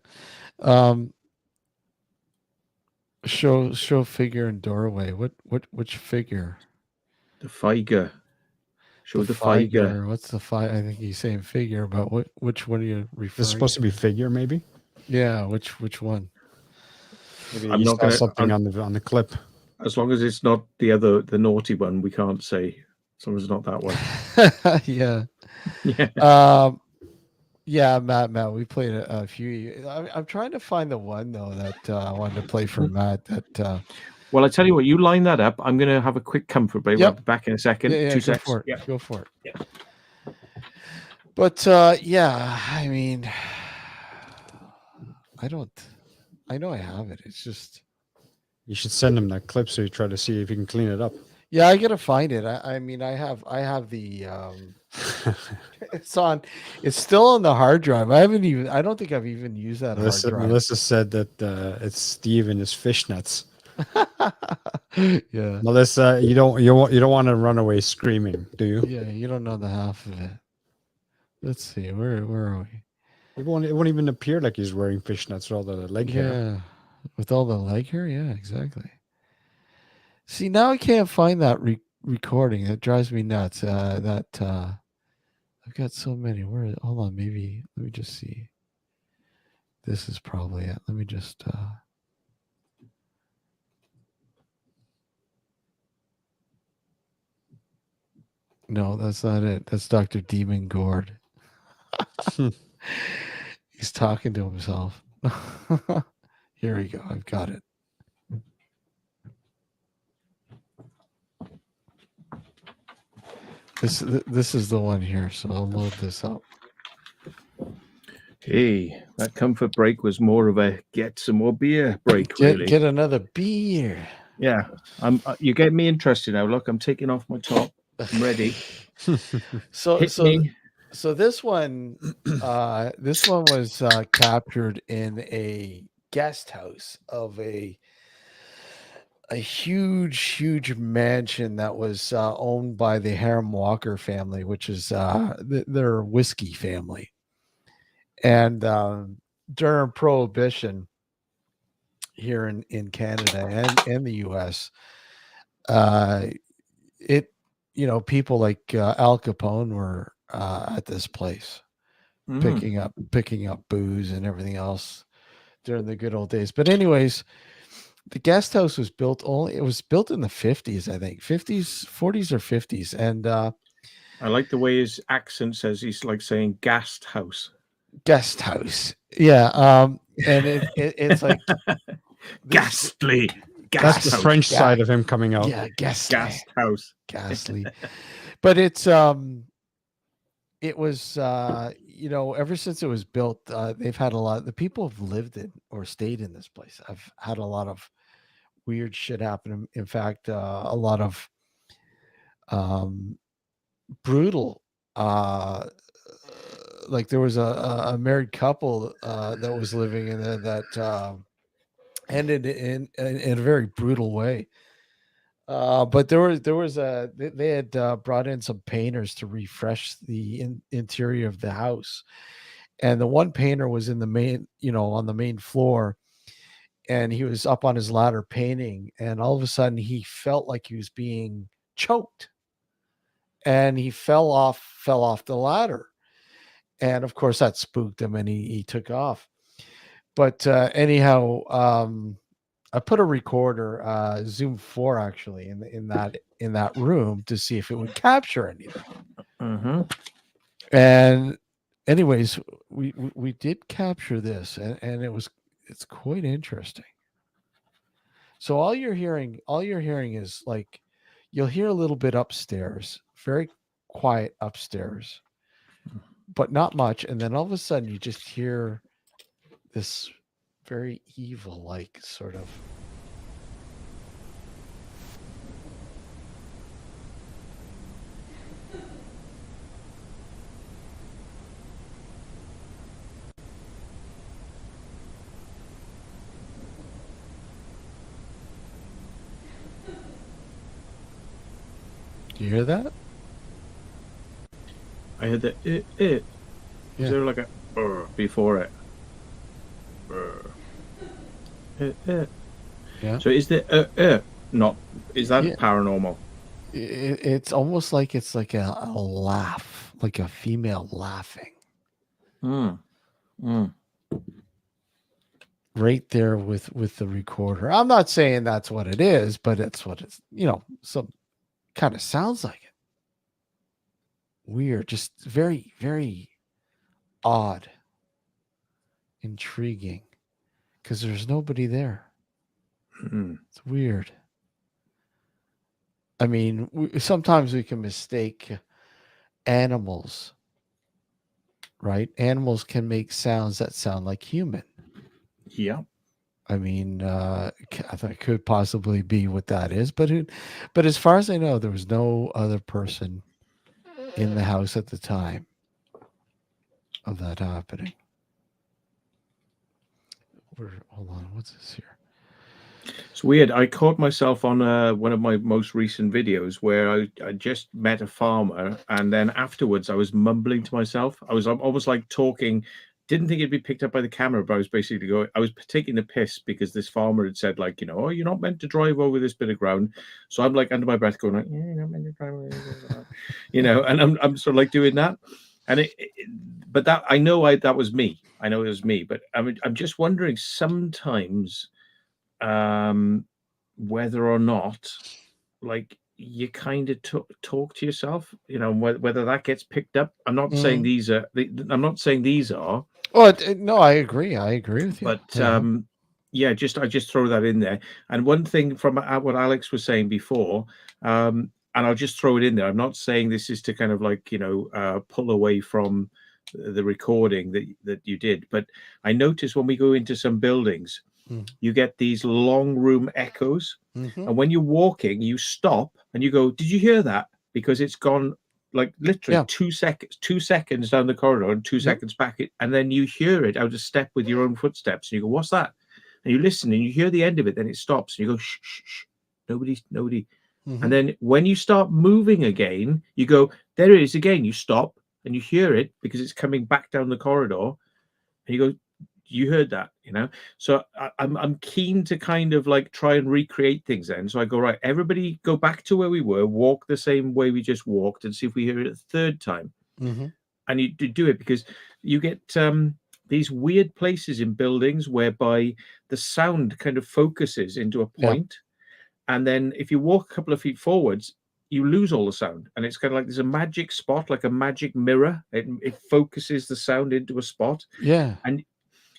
Show figure in doorway. Which figure?
The figure. Show the figure.
What's the figure? I think he's saying figure, but which one are you referring?
This is supposed to be figure, maybe.
Yeah, which one?
Maybe I'm not gonna something on the clip.
As long as it's not the naughty one, we can't say. As long as it's not that one.
Yeah, Matt. We played a few. I'm trying to find the one though that I wanted to play for Matt. That.
Well, I tell you what. You line that up. I'm going to have a quick comfort break. We'll be back in a second. 2 seconds.
For it.
Yeah.
Go for it. Yeah. But I mean, I know I have it. It's just.
You should send him that clip so you try to see if you can clean it up.
Yeah, I gotta find it. I mean, I have the. It's still on the hard drive. I don't think I've even used that hard drive.
Melissa said that it's Steve and his fishnets.
Yeah,
Melissa, you don't want to run away screaming, do you?
Yeah, you don't know the half of it. Let's see, where are we?
It won't even appear like he's wearing fishnets with all the leg hair.
Yeah, with all the leg hair. Yeah, exactly. See, now I can't find that recording. It drives me nuts. I've got so many. Hold on, maybe let me just see. This is probably it. Let me just. No, that's not it. That's Dr. Demon Gord. He's talking to himself. Here we go. I've got it. This is the one here, so I'll load this up.
Hey, that comfort break was more of a get some more beer break.
Get another beer.
Yeah, you get me interested now. Look, I'm taking off my top. I'm ready.
So this one was captured in a guest house of a a huge mansion that was owned by the Harem Walker family, which is their whiskey family. And during Prohibition here in Canada and the US, people like Al Capone were at this place picking up booze and everything else during the good old days. But anyways, the guest house was built in the 50s, I think 40s or 50s. And
I like the way his accent says he's like saying guest house.
Yeah. And it's like
ghastly.
That's the French side of him coming out.
Yeah, ghastly. Ghastly. But it was ever since it was built, they've had the people have lived in or stayed in this place. I've had a lot of weird shit happen. In fact, a lot of brutal, like there was a married couple that was living in there that ended in a very brutal way. But they had brought in some painters to refresh the interior of the house, and the one painter was in the main, on the main floor, and he was up on his ladder painting, and all of a sudden he felt like he was being choked, and he fell off the ladder, and of course that spooked him, and he took off. But anyhow, I put a recorder, Zoom 4 actually, in that room to see if it would capture anything.
Mm-hmm.
And anyways, we did capture this, and it's quite interesting. So all you're hearing is like, you'll hear a little bit upstairs, very quiet upstairs, but not much. And then all of a sudden you just hear this very evil, like sort of. Do you hear that?
I heard the it.
Yeah.
Is there like a before it?
Yeah.
So is the not? Is that
Yeah.
paranormal?
It's almost like it's like a laugh, like a female laughing. Right there with the recorder. I'm not saying that's what it is, but it's what it's, some kind of sounds like it. Weird, just very, very odd, intriguing, because there's nobody there. It's weird. I mean, sometimes we can mistake animals, right? Animals can make sounds that sound like human.
Yeah.
I mean, I thought it could possibly be what that is, but as far as I know, there was no other person in the house at the time of that happening. Hold on, what's this here?
It's weird. I caught myself on one of my most recent videos where I just met a farmer, and then afterwards I was mumbling to myself. I was almost like talking. Didn't think it'd be picked up by the camera, but I was basically going. I was taking the piss because this farmer had said, like, oh, you're not meant to drive over this bit of ground. So I'm like under my breath going, like, yeah, you're not meant to drive over this bit of ground. And I'm sort of like doing that. And but that I know that was me. I know it was me. But I'm just wondering sometimes whether or not, like, you kind of talk to yourself, whether that gets picked up. I'm not saying these are. I'm not saying these are.
Oh no, I agree. I agree with you.
But I just throw that in there. And one thing from what Alex was saying before, and I'll just throw it in there. I'm not saying this is to kind of like pull away from the recording that you did, but I noticed when we go into some buildings, you get these long room echoes, and when you're walking, you stop and you go, "Did you hear that?" Because it's gone. Like literally 2 seconds down the corridor and 2 seconds back, and then you hear it out of step with your own footsteps, and you go, "What's that?" And you listen, and you hear the end of it, then it stops, and you go, "Shh, shh, shh." nobody.
Mhm.
And then when you start moving again, you go, there it is again. You stop and you hear it because it's coming back down the corridor. And you go, you heard that, So I'm keen to kind of like try and recreate things then. So I go, right, everybody go back to where we were, walk the same way we just walked, and see if we hear it a third time.
Mhm.
And you do it because you get these weird places in buildings whereby the sound kind of focuses into a point. And then if you walk a couple of feet forwards, you lose all the sound. And it's kind of like there's a magic spot, like a magic mirror. It focuses the sound into a spot.
Yeah.
And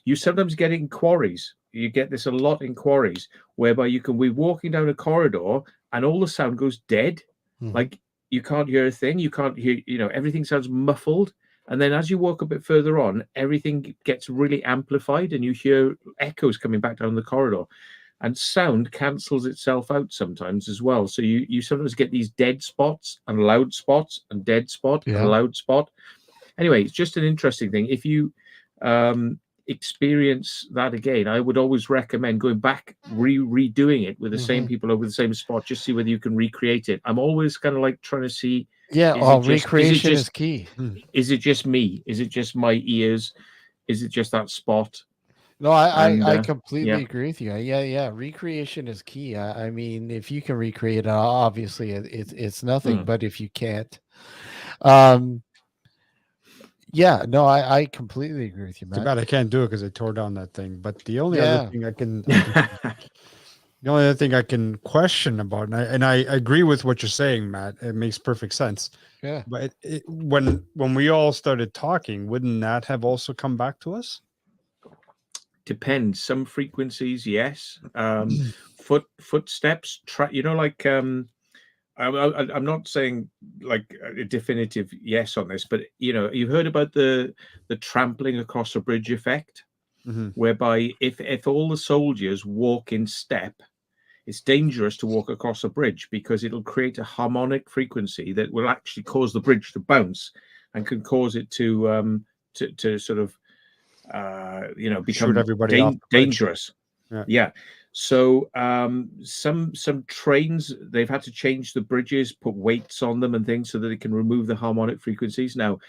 you sometimes get it in quarries. You get this a lot in quarries, whereby you can be walking down a corridor and all the sound goes dead.
Mhm.
Like you can't hear a thing. You can't hear, everything sounds muffled. And then as you walk a bit further on, everything gets really amplified and you hear echoes coming back down the corridor. And sound cancels itself out sometimes as well. So you sometimes get these dead spots and loud spots and dead spot and loud spot. Anyway, it's just an interesting thing. If you experience that again, I would always recommend going back, redoing it with the same people over the same spot, just see whether you can recreate it. I'm always kind of like trying to see.
Yeah, recreation is key.
Is it just me? Is it just my ears? Is it just that spot?
No, I completely agree with you. Yeah. Recreation is key. I mean, if you can recreate it, obviously it's nothing. But if you can't, yeah, no, I completely agree with you, Matt.
Too bad I can't do it because I tore down that thing. But the only other thing the only other thing I can question about, and I agree with what you're saying, Matt. It makes perfect sense.
Yeah.
But when we all started talking, wouldn't that have also come back to us?
Depends. Some frequencies, yes. Footsteps. Like I'm not saying like a definitive yes on this, but you've heard about the trampling across a bridge effect, whereby if all the soldiers walk in step, it's dangerous to walk across a bridge because it'll create a harmonic frequency that will actually cause the bridge to bounce and can cause it to sort of become dangerous. Yeah. So some trains, they've had to change the bridges, put weights on them and things so that they can remove the harmonic frequencies. Now,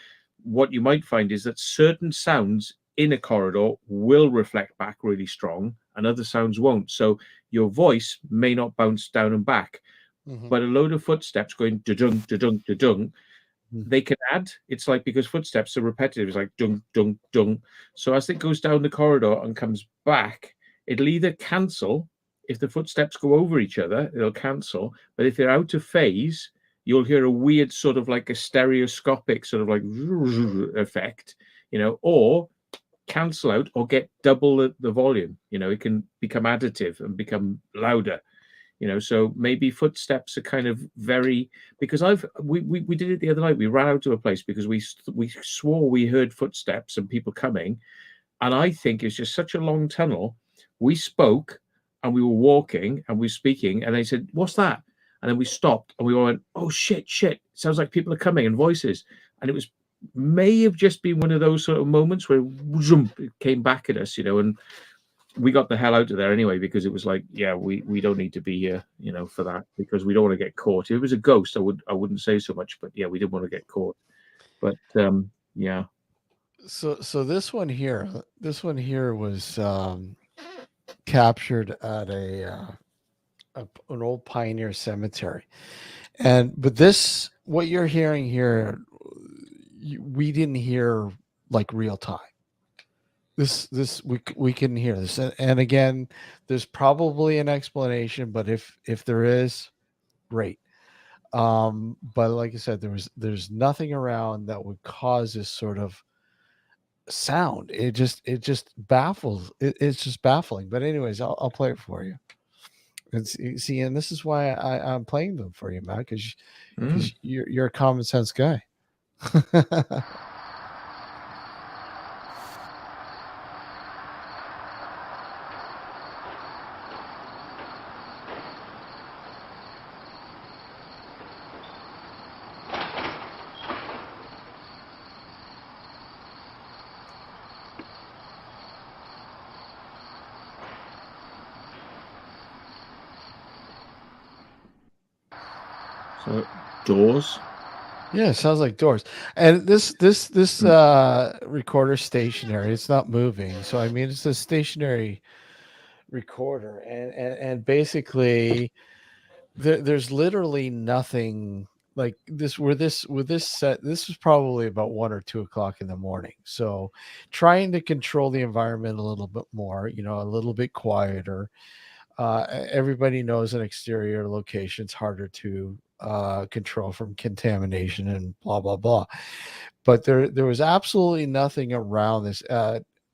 what you might find is that certain sounds in a corridor will reflect back really strong and other sounds won't. So your voice may not bounce down and back, but a load of footsteps going da-dung, da-dung, da-dung, they can add. It's like, because footsteps are repetitive, it's like dung, dung, dung. So as it goes down the corridor and comes back, it'll either cancel. If the footsteps go over each other, it'll cancel. But if they're out of phase, you'll hear a weird sort of like a stereoscopic sort of like effect, or cancel out or get double the volume. It can become additive and become louder. So maybe footsteps are kind of very, because we did it the other night. We ran out to a place because we swore we heard footsteps and people coming, and I think it's just such a long tunnel. We spoke and we were walking and we were speaking, and they said, "What's that?" And then we stopped and we all went, "Oh shit! Sounds like people are coming and voices." And it may have just been one of those sort of moments where it came back at us, and we got the hell out of there anyway, because it was like, yeah, we don't need to be here, for that, because we don't want to get caught. If it was a ghost, I wouldn't say so much, but yeah, we didn't want to get caught. But yeah.
So this one here was captured at an old pioneer cemetery, but this, what you're hearing here, we didn't hear like real time. This we can hear this, and again, there's probably an explanation, but if there is, great. But like I said, there's nothing around that would cause this sort of sound. It just baffles. It's just baffling. But anyways, I'll play it for you. And see, and this is why I'm playing them for you, Matt, because you're a common sense guy.
So doors.
Yeah, it sounds like doors. And this recorder stationary. It's not moving. So I mean, it's a stationary recorder, and basically there's literally nothing like this. With this set, this was probably about 1 or 2 o'clock in the morning. So trying to control the environment a little bit more, a little bit quieter. Everybody knows an exterior location's harder to control from contamination and blah blah blah. But there was absolutely nothing around this.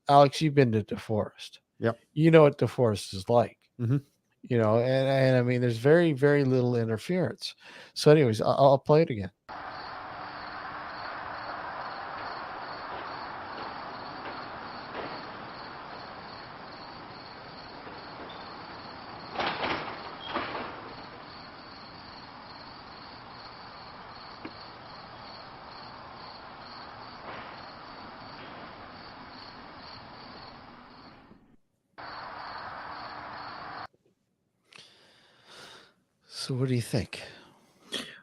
Alex, you've been to DeForest.
Yep.
You know what DeForest is like.
Mm-hmm.
And I mean, there's very, very little interference. So, anyways, I'll play it again. So what do you think?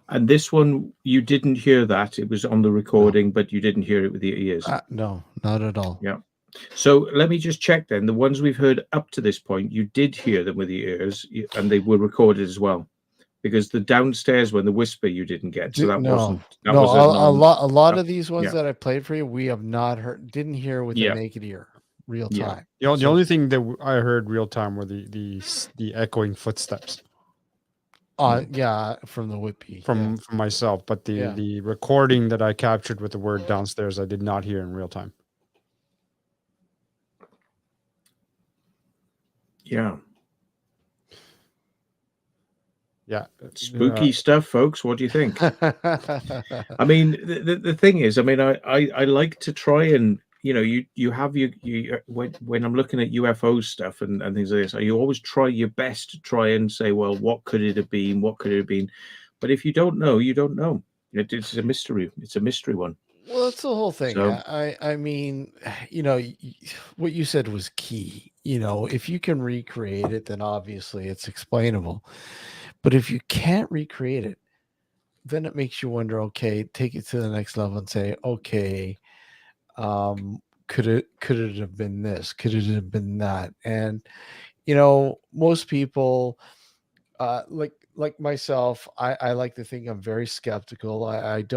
And this one, you didn't hear that. It was on the recording, but you didn't hear it with your ears.
No, not at all.
Yeah. So let me just check then. The ones we've heard up to this point, you did hear them with your ears, and they were recorded as well. Because the downstairs one, the whisper, you didn't get. So that wasn't. That was
a lot of these ones that I played for you, we have not heard, didn't hear with the naked ear, real time.
The only thing that I heard real time were the echoing footsteps.
From the whippy.
From myself, but the recording that I captured with the word downstairs, I did not hear in real time.
Yeah.
Yeah.
Spooky stuff, folks. What do you think? I mean, the thing is, I mean, I like to try and, you have your when I'm looking at UFO stuff and things like this, you always try your best to try and say, well, what could it have been? What could it have been? But if you don't know, you don't know. It's a mystery. It's a mystery one.
Well, that's the whole thing.
So,
I mean, what you said was key. If you can recreate it, then obviously it's explainable. But if you can't recreate it, then it makes you wonder, okay, take it to the next level and say, okay, could it have been this? Could it have been that? And most people like myself, I like to think I'm very skeptical. I've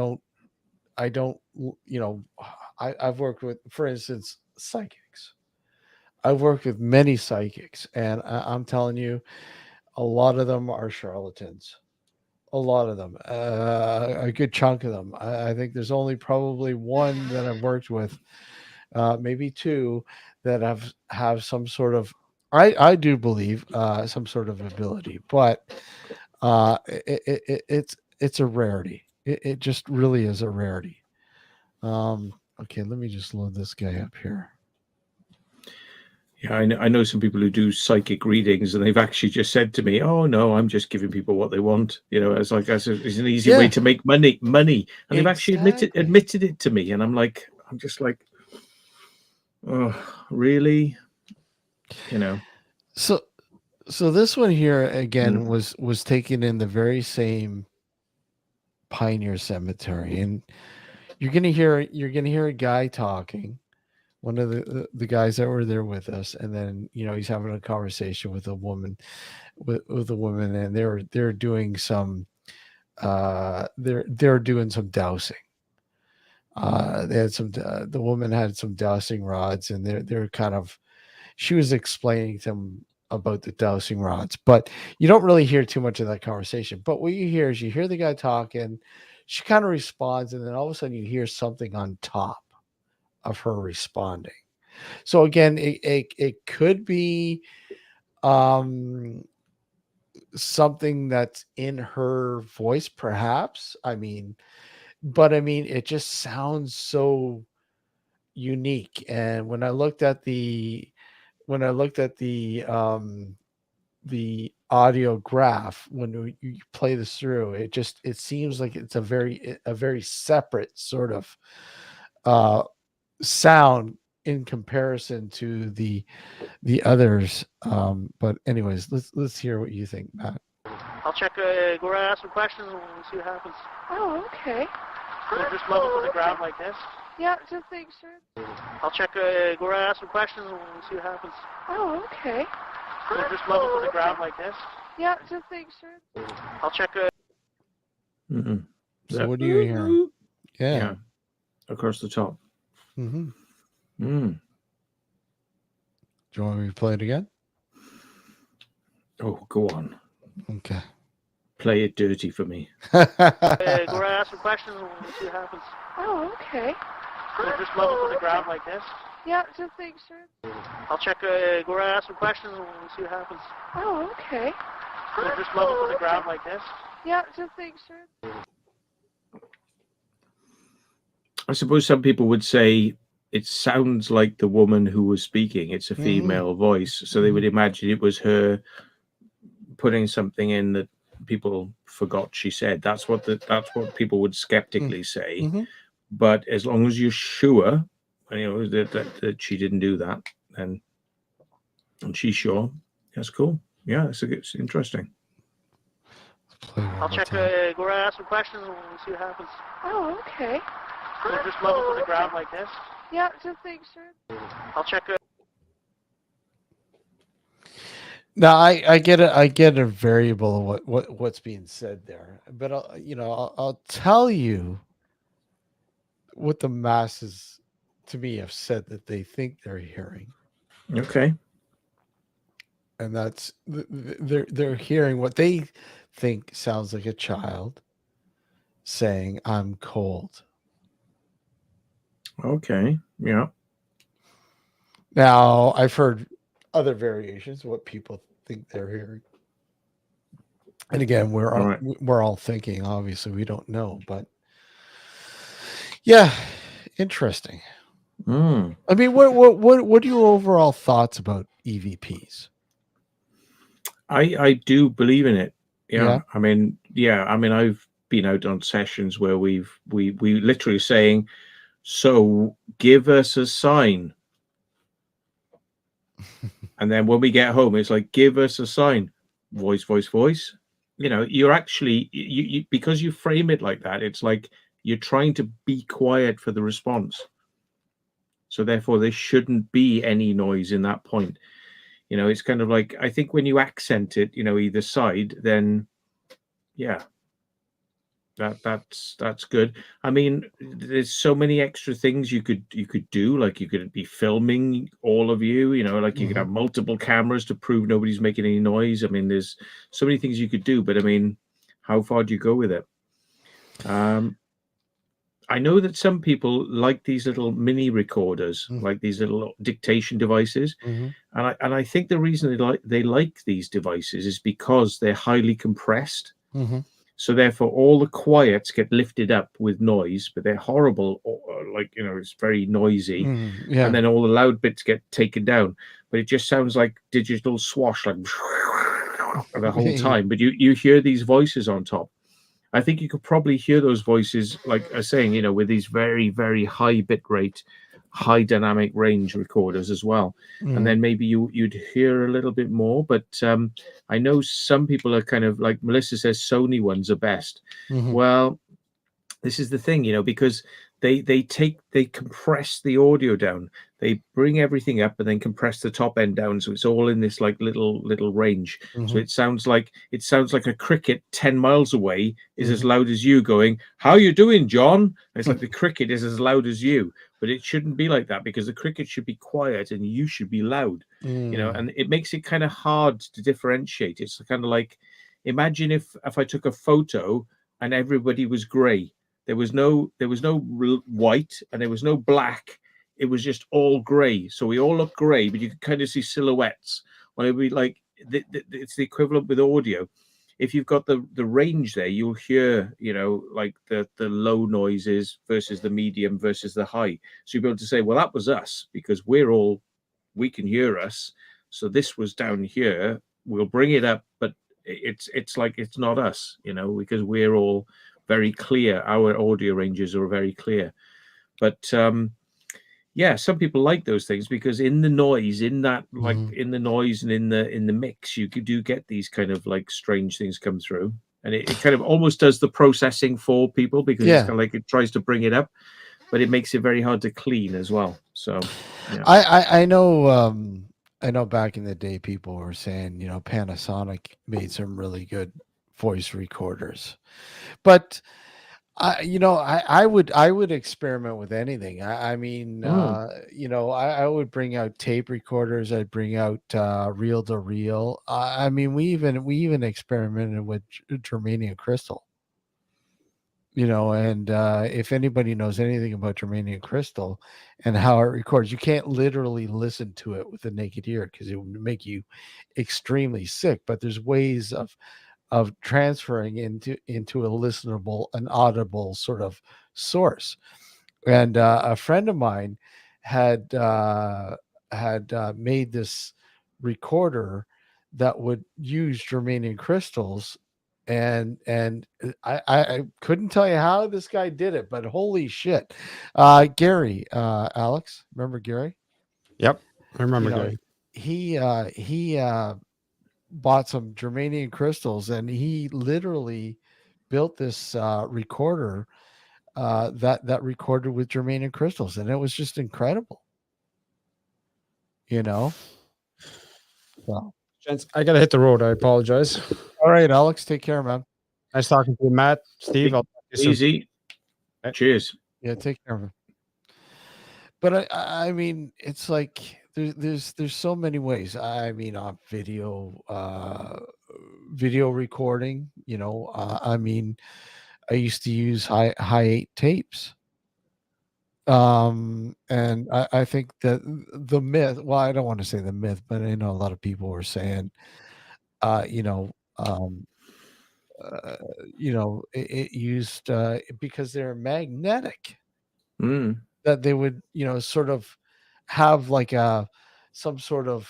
worked with, for instance, psychics. I've worked with many psychics, and I'm telling you, a lot of them are charlatans. A lot of them, a good chunk of them. I think there's only probably one that I've worked with, maybe two, that have some sort of, I do believe, some sort of ability, but it's a rarity. It just really is a rarity. Okay, let me just load this guy up here.
Yeah, I know some people who do psychic readings, and they've actually just said to me, "Oh no, I'm just giving people what they want." It's like it's an easy way to make money, and they've actually admitted it to me, and I'm just like, oh, really?
So this one here again was taken in the very same Pioneer Cemetery, and you're gonna hear a guy talking. One of the guys that were there with us, and then he's having a conversation with a woman, with a woman, and they're doing some they're doing some dowsing. They had the woman had some dowsing rods, and they're kind of, she was explaining to them about the dowsing rods, but you don't really hear too much of that conversation. But what you hear is you hear the guy talking, she kind of responds, and then all of a sudden you hear something on top of her responding. So again, it could be something that's in her voice, perhaps. But it just sounds so unique. And when I looked at the audio graph, when you play this through, it seems like it's a very separate sort of sound in comparison to the others. But anyways, let's hear what you think, Matt.
I'll check, go ahead and ask some questions and we'll see what happens.
Oh, okay.
So just level to the ground like this.
Yeah, just make sure.
I'll check, go ahead and ask some questions and we'll see what happens.
Oh, okay.
So just level to the ground like this.
Yeah, just make sure.
I'll check,
So what are you hearing?
Yeah. Across the top.
Mm-hmm.
Mm.
Do you want me to play it again?
Oh, go on.
Okay.
Play it dirty for me.
go ahead and ask some questions and we'll see what happens.
Oh, okay.
So just level to the ground like this.
Yeah, just make sure.
I'll check, go ahead and ask some questions and we'll see what happens.
Oh, okay.
So just level to the ground like this.
Yeah, just make sure.
I suppose some people would say it sounds like the woman who was speaking. It's a female voice. So they would imagine it was her putting something in that people forgot she said. That's what people would skeptically say. But as long as you're sure, that she didn't do that, and she's sure, that's cool. Yeah, it's interesting.
I'll check, go ask some questions and we'll see what happens.
Oh, okay.
So just level to the ground like this.
Yeah, just make sure.
I'll check.
Now I get it. I get a variable of what's being said there, but I'll tell you what the masses to me have said that they think they're hearing.
Okay.
And that's they're hearing what they think sounds like a child saying, "I'm cold."
Okay. Yeah.
Now I've heard other variations of what people think they're hearing, and again, we're all thinking. Obviously, we don't know, but yeah, interesting. I mean, what are your overall thoughts about EVPs?
I do believe in it. Yeah. I mean, I've been out on sessions where we literally saying, so give us a sign. And then when we get home, it's like, give us a sign. Voice, voice, voice. You're actually, you because you frame it like that, it's like you're trying to be quiet for the response. So therefore, there shouldn't be any noise in that point. It's kind of like, I think when you accent it, either side, then yeah, that's good. I mean, there's so many extra things you could do. Like you could be filming all of you, like you could have multiple cameras to prove nobody's making any noise. I mean, there's so many things you could do, but I mean, how far do you go with it? I know that some people like these little mini recorders, like these little dictation devices, and I think the reason they like these devices is because they're highly compressed. So therefore, all the quiets get lifted up with noise, but they're horrible. It's very noisy, and then all the loud bits get taken down. But it just sounds like digital swash, like the whole time. But you hear these voices on top. I think you could probably hear those voices, like I was saying, with these very, very high bit rate, high dynamic range recorders as well. And then maybe you'd hear a little bit more. But I know some people are kind of like Melissa says, Sony ones are best. Well, this is the thing, because they compress the audio down. They bring everything up and then compress the top end down, so it's all in this like little range. So it sounds like a cricket 10 miles away is as loud as you going, "How you doing, John?" And it's like the cricket is as loud as you, but it shouldn't be like that, because the cricket should be quiet and you should be loud. And it makes it kind of hard to differentiate. It's kind of like, imagine if I took a photo and everybody was gray. There was no white and there was no black. It was just all gray. So we all look gray, but you can kind of see silhouettes. Well, it'd be like it's the equivalent with audio. If you've got the range there, you'll hear, like the low noises versus the medium versus the high. So you'll be able to say, well, that was us, because we can hear us. So this was down here. We'll bring it up, but it's like it's not us, because we're all very clear. Our audio ranges are very clear. But yeah, some people like those things because in the noise, in that like
Mhm.
in the noise and in the mix, you do get these kind of like strange things come through, and it kind of almost does the processing for people because it's
Yeah.
kind of like it tries to bring it up, but it makes it very hard to clean as well. So yeah.
I know back in the day people were saying, Panasonic made some really good voice recorders. But I would experiment with anything. I mean,
Mm.
I would bring out tape recorders. I'd bring out reel to reel. I mean, we even experimented with germanium crystal. And if anybody knows anything about germanium crystal and how it records, you can't literally listen to it with the naked ear because it would make you extremely sick. But there's ways of transferring into a listenable, an audible sort of source. And a friend of mine had made this recorder that would use germanium crystals, and I couldn't tell you how this guy did it, but holy shit. Gary, Alex, remember Gary?
Yep, I remember
You know,
Gary.
he bought some germanium crystals, and he literally built this recorder that recorded with germanium crystals, and it was just incredible. So,
Gents, I gotta hit the road. I apologize.
all right, Alex, take care, man.
Nice talking to you, Matt. Steve, I'll talk to you soon.
Easy.
Okay.
Cheers.
Yeah, take care, man. But I mean, it's like there's so many ways. I mean, on video recording. I mean, I used to use high 8 tapes. And I think that the myth, well, I don't want to say the myth, but I know a lot of people were saying, uh, you know, um, uh, it used because they're magnetic,
Mm.
that they would, sort of have like some sort of,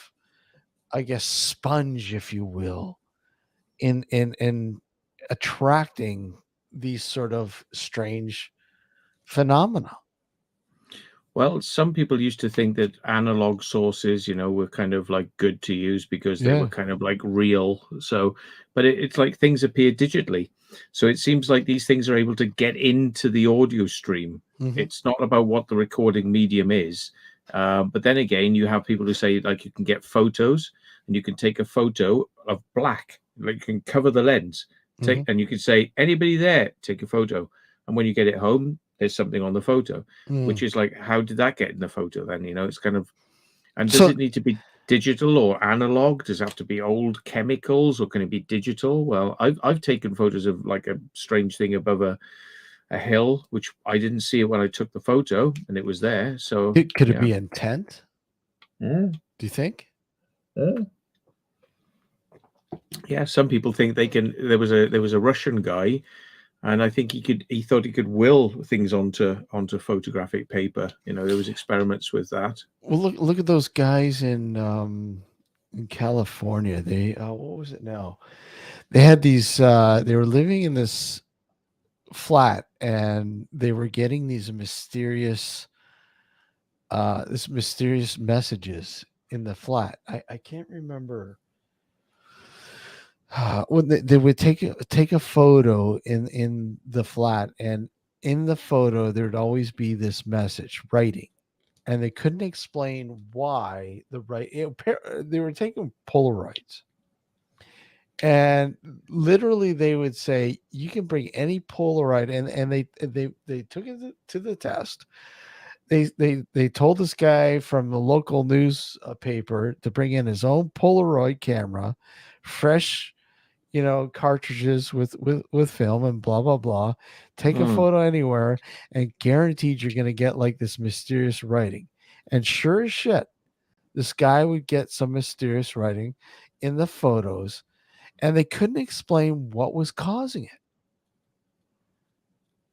I guess, sponge, if you will, in attracting these sort of strange phenomena.
Well, some people used to think that analog sources, were kind of like good to use because they were
Yeah.
kind of like real. So, but it's like things appear digitally. So it seems like these things are able to get into the audio stream.
Mhm.
It's not about what the recording medium is. But then again, you have people who say like you can get photos and you can take a photo of black, like you can cover the lens,
Mhm.
and you can say, anybody there, take a photo. And when you get it home, there's something on the photo, which
Mm.
is like, how did that get in the photo then? It's kind of, and does
So
it need to be digital or analog? Does it have to be old chemicals or can it be digital? Well, I've taken photos of like a strange thing above a hill, which I didn't see it when I took the photo and it was there. So
could it
yeah.
be intent?
Yeah.
Do you think?
Yeah, some people think they can. There was a Russian guy, and I think he thought he could will things onto photographic paper. There was experiments with that.
Well, look at those guys in California. They what was it now? They had these they were living in this flat, and they were getting these mysterious messages in the flat. I can't remember. When they would take a photo in the flat, and in the photo there'd always be this message writing, and they couldn't explain why they were taking Polaroids, and literally they would say you can bring any Polaroid, and they took it to the test. They told this guy from the local news paper to bring in his own Polaroid camera, fresh, cartridges with film, and blah blah blah. Take a
Mm.
photo anywhere, and guaranteed you're going to get like this mysterious writing. And sure as shit, this guy would get some mysterious writing in the photos, and they couldn't explain what was causing it.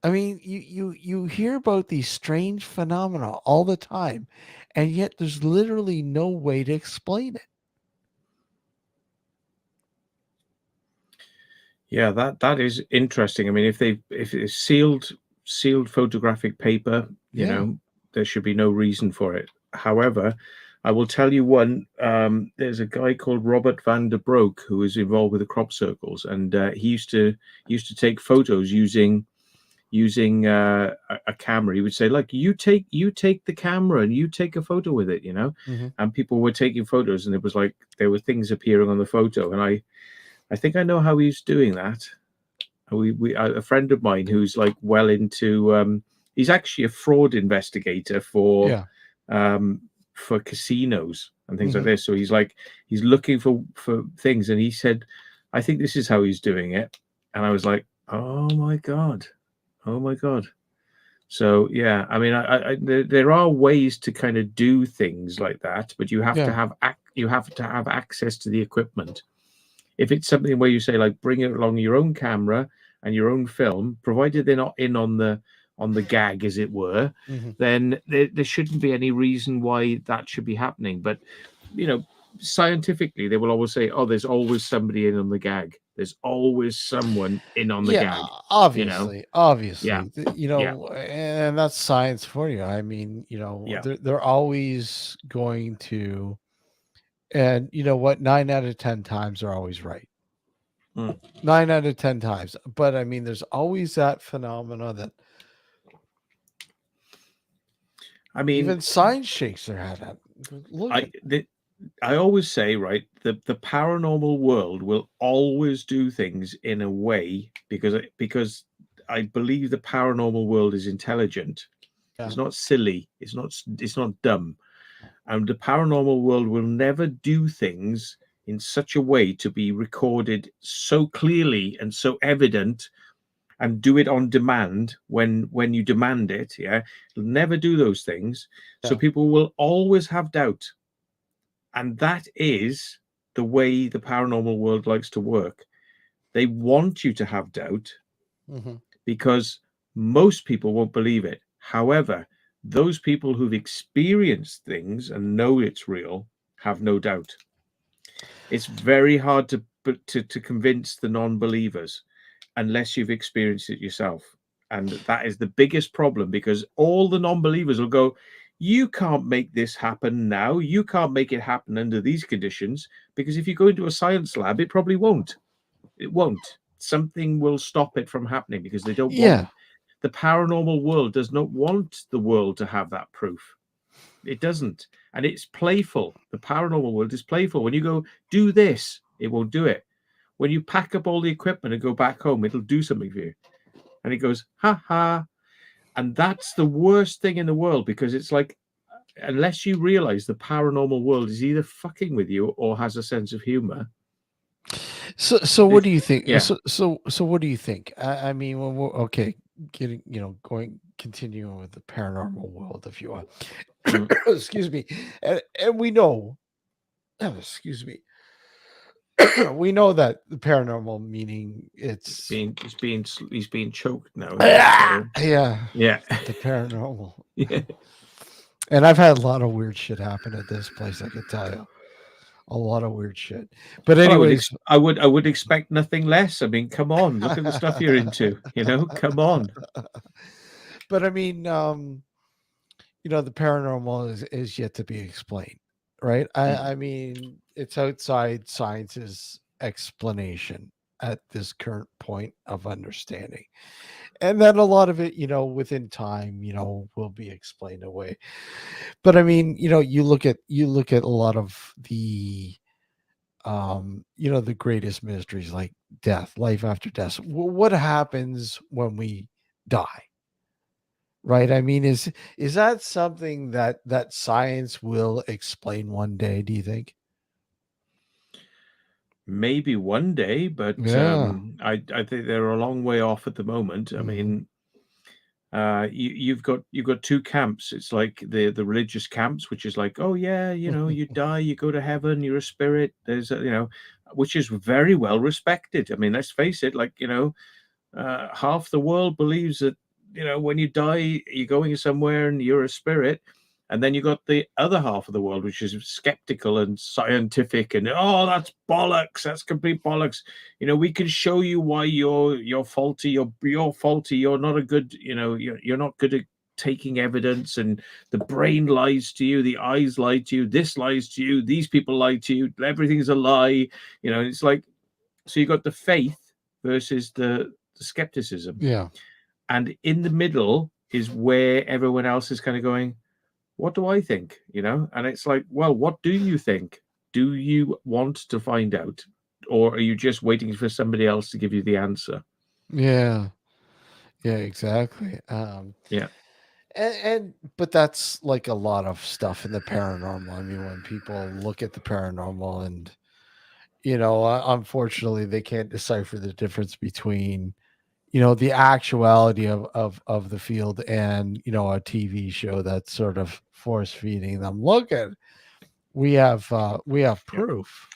I mean, you hear about these strange phenomena all the time, and yet there's literally no way to explain it.
Yeah, that is interesting. I mean, if it's sealed photographic paper,
Yeah.
there should be no reason for it. However, I will tell you one. There's a guy called Robert van der Broek who is involved with the crop circles, and he used to take photos using a camera. He would say, like, you take the camera and you take a photo with it, and people were taking photos, and it was like there were things appearing on the photo, and I think I know how he's doing that. A friend of mine who's like well into he's actually a fraud investigator for casinos and things like this. So he's looking for things, and he said, I think this is how he's doing it. And I was like, oh my god. So yeah, I mean, there are ways to kind of do things like that, but you have to have access to the equipment. If it's something where you say, like, bring it along your own camera and your own film, provided they're not in on the gag, as it were, then there shouldn't be any reason why that should be happening. But scientifically, they will always say, oh, there's always somebody in on the gag. There's always someone in on the gag.
Obviously.
Yeah.
And that's science for you. I mean, they're always going to, and you know what? 9 out of 10 times they're always right. 9 out of 10 times. But I mean, there's always that phenomena that, I mean, even science shakes their head at.
I always say, right, the paranormal world will always do things in a way because I believe the paranormal world is intelligent. Yeah. It's not silly. It's not dumb. And the paranormal world will never do things in such a way to be recorded so clearly and so evident, and do it on demand when you demand it. Yeah, it'll never do those things. Yeah. So people will always have doubt. And that is the way the paranormal world likes to work. They want you to have doubt because most people won't believe it. However, those people who've experienced things and know it's real have no doubt. It's very hard to convince the non-believers unless you've experienced it yourself. And that is the biggest problem, because all the non-believers will go, you can't make this happen now. You can't make it happen under these conditions, because if you go into a science lab, it probably won't. It won't. Something will stop it from happening because they don't want. The paranormal world does not want the world to have that proof. It doesn't. And it's playful. The paranormal world is playful. When you go, do this, it won't do it. When you pack up all the equipment and go back home, it'll do something for you. And it goes, ha ha. And that's the worst thing in the world, because it's like, unless you realize the paranormal world is either fucking with you or has a sense of humor.
So what do you think?
Yeah.
So what do you think? I mean, when we're continuing with the paranormal world, if you want. Excuse me. And we know, we know that the paranormal, meaning he's being choked now. Yeah. The paranormal. Yeah. And I've had a lot of weird shit happen at this place, I could tell you. A lot of weird shit. But anyways,
I would expect nothing less. I mean, come on, look at the stuff you're into, come on.
But I mean, the paranormal is yet to be explained, right? I mean, it's outside science's explanation at this current point of understanding. And then a lot of it, within time, will be explained away. But I mean, you look at a lot of the, the greatest mysteries, like death, life after death. What happens when we die? Right? I mean, is that something that science will explain one day, do you think?
Maybe one day, but I think they're a long way off at the moment. I mean, you've got two camps. It's like the religious camps, which is like, oh yeah, you die, you go to heaven, you're a spirit. There's which is very well respected. I mean, let's face it, like half the world believes that when you die, you're going somewhere and you're a spirit. And then you got the other half of the world, which is skeptical and scientific, and that's bollocks. That's complete bollocks. We can show you why you're faulty. You're faulty. You're not a good. You're not good at taking evidence, and the brain lies to you, the eyes lie to you, this lies to you, these people lie to you, everything's a lie. It's like, so you got the faith versus the skepticism.
Yeah.
And in the middle is where everyone else is kind of going, what do I think? And it's like, well, what do you think? Do you want to find out? Or are you just waiting for somebody else to give you the answer?
Yeah. Yeah, exactly.
Yeah.
But that's like a lot of stuff in the paranormal. I mean, when people look at the paranormal and, unfortunately they can't decipher the difference between, the actuality of the field and, a TV show that's sort of force feeding them. Look at, we have proof.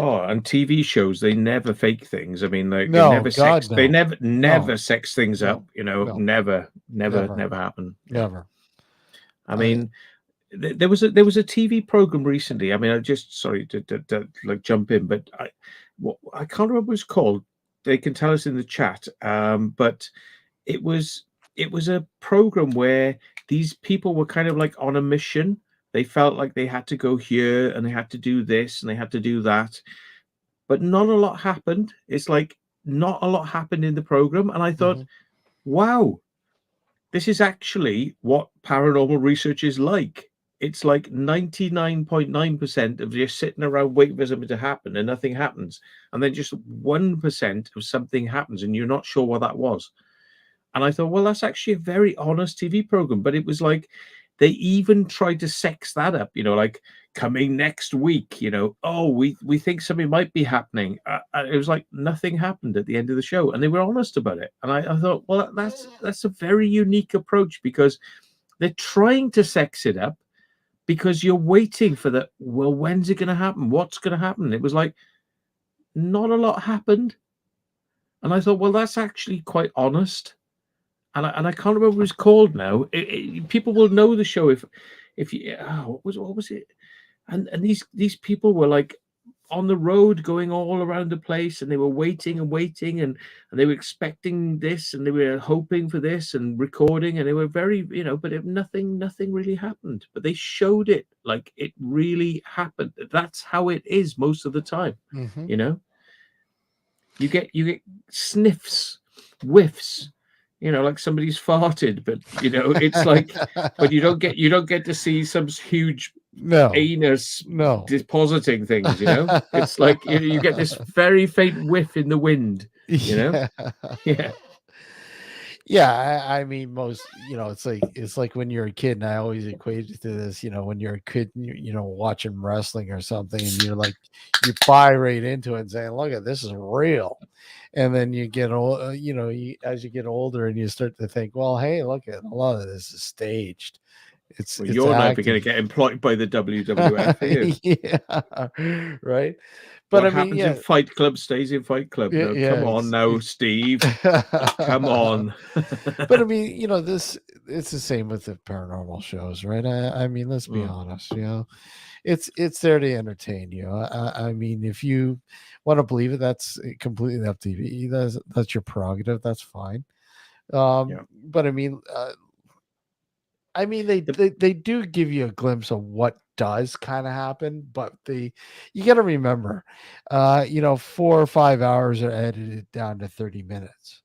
Oh, and TV shows, they never fake things. I mean, they
No,
never
God,
sex.
no.
They never
No.
sex things
No.
up.
No.
Never
Never.
happen.
Never.
I mean, there was a TV program recently. I mean, I just sorry to like jump in, but I can't remember what it's called. They can tell us in the chat. But it was a program where these people were kind of like on a mission. They felt like they had to go here and they had to do this and they had to do that, but not a lot happened. It's like not a lot happened in the program. And I thought, wow, this is actually what paranormal research is like. It's like 99.9% of just sitting around waiting for something to happen and nothing happens. And then just 1% of something happens and you're not sure what that was. And I thought, well, that's actually a very honest TV program. But it was like, they even tried to sex that up, like coming next week, oh, we think something might be happening. It was like nothing happened at the end of the show. And they were honest about it. And I thought, well, that's a very unique approach, because they're trying to sex it up because you're waiting for the, well, when's it going to happen? What's going to happen? It was like, not a lot happened. And I thought, well, that's actually quite honest. And I can't remember what it's called now. People will know the show if you what was it? And these people were like on the road going all around the place, and they were waiting and waiting, and they were expecting this, and they were hoping for this, and recording, and they were very, but nothing really happened. But they showed it like it really happened. That's how it is most of the time. You get sniffs, whiffs. Like somebody's farted, but it's like, but you don't get to see some huge anus depositing things. It's like you get this very faint whiff in the wind.
Yeah, I mean, most, it's like when you're a kid, and I always equate it to this, when you're a kid, watching wrestling or something, and you're like, you buy right into it and saying, look at this is real. And then you get old, as you get older and you start to think, well, hey, look at a lot of this is staged. It's
you're never going to get employed by the WWF, are
you? Yeah, right. But
what happens in Fight Club stays in Fight Club. No, come on now, Steve. Come on.
But I mean, it's the same with the paranormal shows, right? I mean, let's be honest. It's there to entertain you. I mean, if you want to believe it, that's completely up to you. That's your prerogative. That's fine. But I mean, they do give you a glimpse of what does kind of happen, but you got to remember, 4 or 5 hours are edited down to 30 minutes.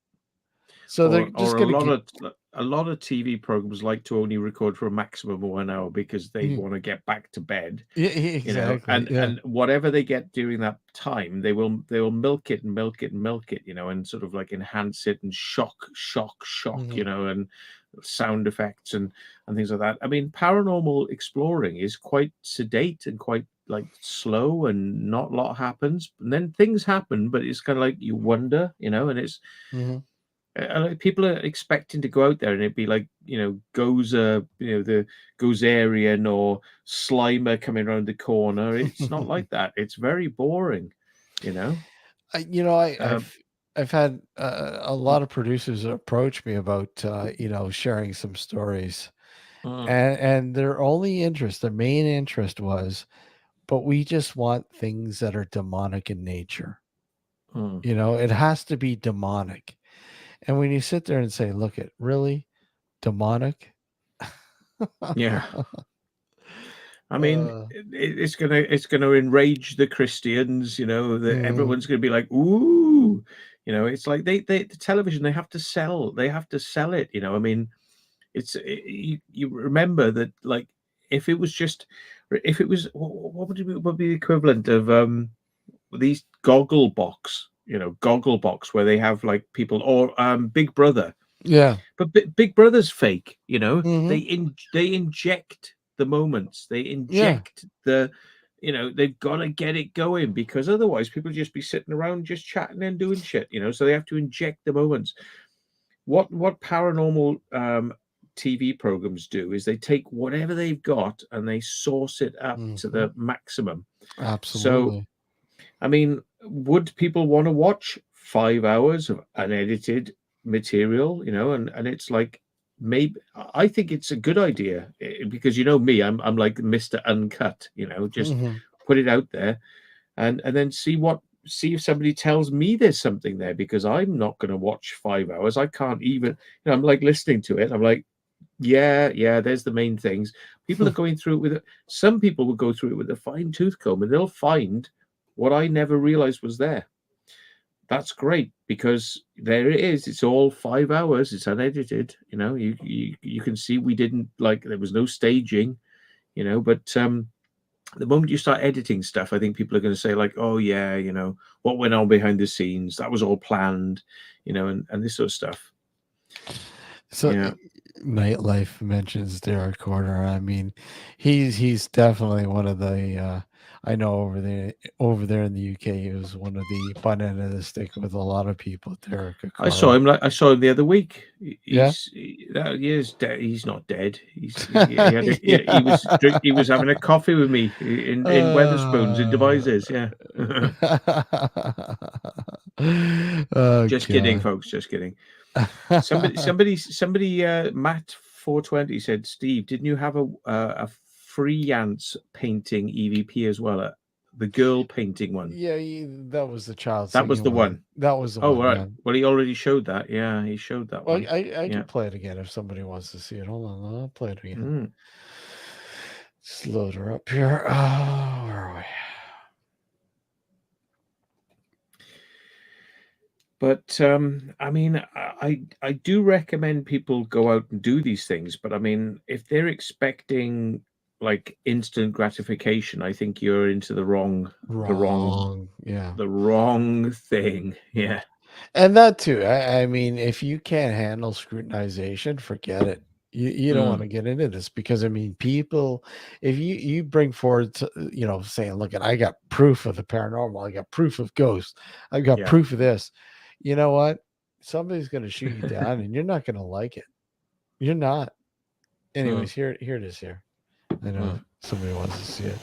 So they're just going to
a lot of TV programs like to only record for a maximum of 1 hour because they want to get back to bed.
Yeah, exactly.
And whatever they get during that time, they will milk it and milk it and milk it, and sort of like enhance it and shock, and sound effects and things like that. I mean, paranormal exploring is quite sedate and quite like slow, and not a lot happens. And then things happen, but it's kind of like you wonder, and it's people are expecting to go out there and it'd be like, Gozer, the Gozerian or Slimer coming around the corner. It's not like that. It's very boring,
I've had a lot of producers approach me about sharing some stories, and their main interest was, but we just want things that are demonic in nature. It has to be demonic. And when you sit there and say, look, really, demonic.
Yeah. I mean, it's gonna enrage the Christians, you know, that everyone's gonna be like, ooh, you know, it's like the television, they have to sell it, you know. I mean, you remember that, like, if it was what would be the equivalent of these goggle box, you know, goggle box where they have like people, or Big Brother.
Yeah.
But Big Brother's fake, you know.
Mhm.
They inject the moments. They
Yeah.
inject the, you know, they've got to get it going, because otherwise people just be sitting around just chatting and doing shit, you know. So they have to inject the moments. What paranormal TV programs do is they take whatever they've got and they source it up to the maximum. So,
Absolutely.
I mean, would people want to watch 5 hours of unedited material, you know? And it's like, maybe I think it's a good idea, because, you know, me, I'm like Mr. Uncut, you know, just
Mhm.
put it out there and then see if somebody tells me there's something there, because I'm not going to watch 5 hours. I can't even, you know, I'm like listening to it. I'm like, yeah, there's the main things. People are going through it with some people will go through it with a fine tooth comb, and they'll find what I never realized was there. That's great, because there it is. It's all 5 hours. It's unedited. You know, you can see we didn't, like, there was no staging, you know, but the moment you start editing stuff, I think people are going to say, like, oh yeah, you know, what went on behind the scenes, that was all planned, you know, and this sort of stuff.
So
Yeah.
Nightlife mentions Derek Corder. I mean, he's definitely one of the I know over there in the UK, he was one of the butt end of the stick with a lot of people. Derek
I saw
Corder.
him I saw him the other week.
Yeah.
He's dead. He's not dead. He was having a coffee with me in Weatherspoons in Devizes. Yeah.
Oh
Just kidding,
God.
folks. Just kidding. Somebody. Matt 420 said, Steve, didn't you have a freelance painting EVP as well? The girl painting one.
Yeah, that was the child
That was
singing
the one.
That was the
Oh,
one.
right.
Yeah.
Well, he already showed that. Yeah, he showed that
Well,
one.
I
Yeah.
can play it again if somebody wants to see it. Hold on, I'll play it again.
Mm.
Just load her up here. Oh, where are we?
But I mean, I do recommend people go out and do these things. But I mean, if they're expecting like instant gratification, I think you're into the wrong
Yeah.
thing. Yeah.
And that too. I mean, if you can't handle scrutinization, forget it. You don't want to get into this, because I mean, people, if you bring forward, you know, saying, look, I got proof of the paranormal, I got proof of ghosts, I got
Yeah.
proof of this. You know what? Somebody's going to shoot you down, and you're not going to like it. You're not. Anyways, here it is. Here, I know somebody wants to see it.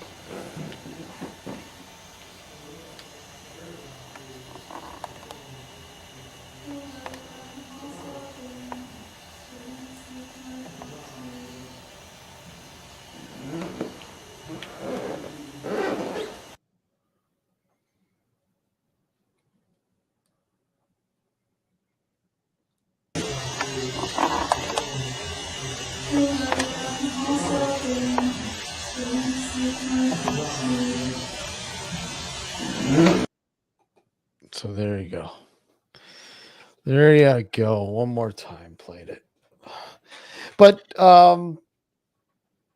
So there you go. There you go. One more time, played it. But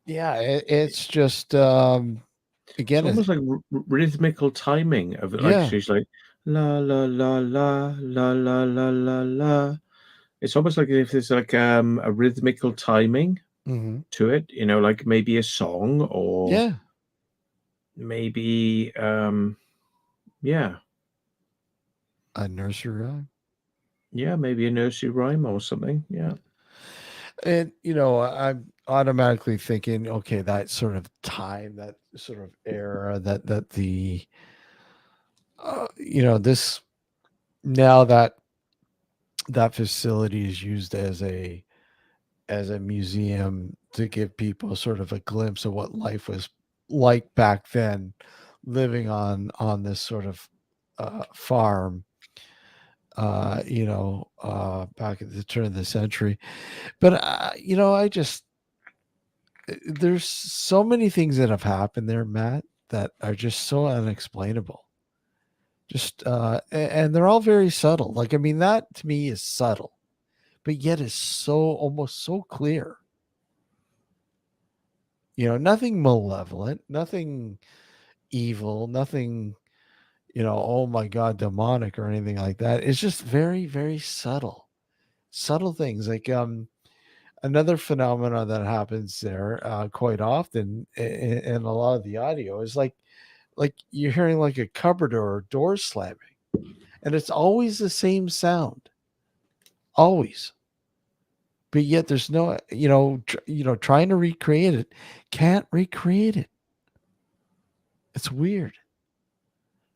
yeah, it's just again,
It's almost like rhythmical timing of it. Like she's like la la la la la la la la la. It's almost like if there's like a rhythmical timing to it, you know, like maybe a song, or maybe yeah,
a nursery rhyme.
Yeah, maybe a nursery rhyme or something. Yeah.
And you know, I'm automatically thinking, okay, that sort of time, that sort of era, that the you know, this, now that facility is used as a museum to give people sort of a glimpse of what life was like back then, living on this sort of farm. back at the turn of the century. But I just there's so many things that have happened there, Matt, that are just so unexplainable. Just and they're all very subtle. Like, I mean, that to me is subtle, but yet is so almost so clear. Nothing malevolent, nothing evil, nothing, oh my God, demonic or anything like that. It's just very, very subtle. Subtle things like another phenomenon that happens there quite often in a lot of the audio is like you're hearing like a cupboard or a door slamming, and it's always the same sound, always. But yet there's no, trying to recreate it, can't recreate it. It's weird.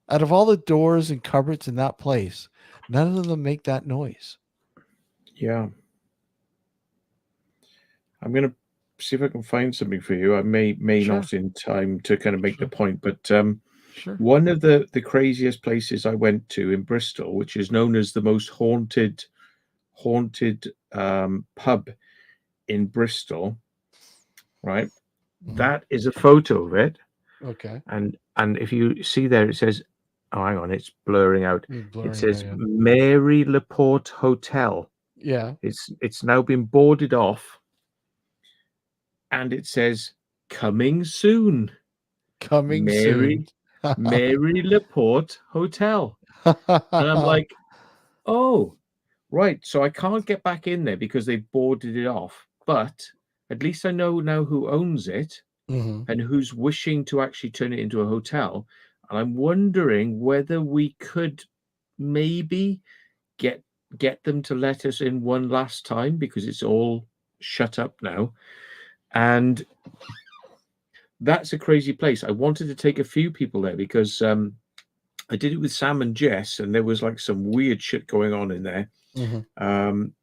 Out of all the doors and cupboards in that place, none of them make that noise.
Yeah. I'm going to see if I can find something for you. I may
Sure.
not in time to kind of make the point, but
Sure.
one of the craziest places I went to in Bristol, which is known as the most haunted pub in Bristol, right?
Mhm.
That is a photo of it.
Okay.
And if you see there, it says, oh, hang on, it's blurring out.
It's blurring
It says
out, yeah.
Mary Laporte Hotel.
Yeah.
It's now been boarded off, and it says coming soon.
Coming
Mary
soon.
Mary Laporte Hotel. And I'm like, oh, right. So I can't get back in there because they boarded it off. But at least I know now who owns it
Mhm.
and who's wishing to actually turn it into a hotel. And I'm wondering whether we could maybe get them to let us in one last time, because it's all shut up now. And that's a crazy place. I wanted to take a few people there because I did it with Sam and Jess, and there was like some weird shit going on in there.
Mhm.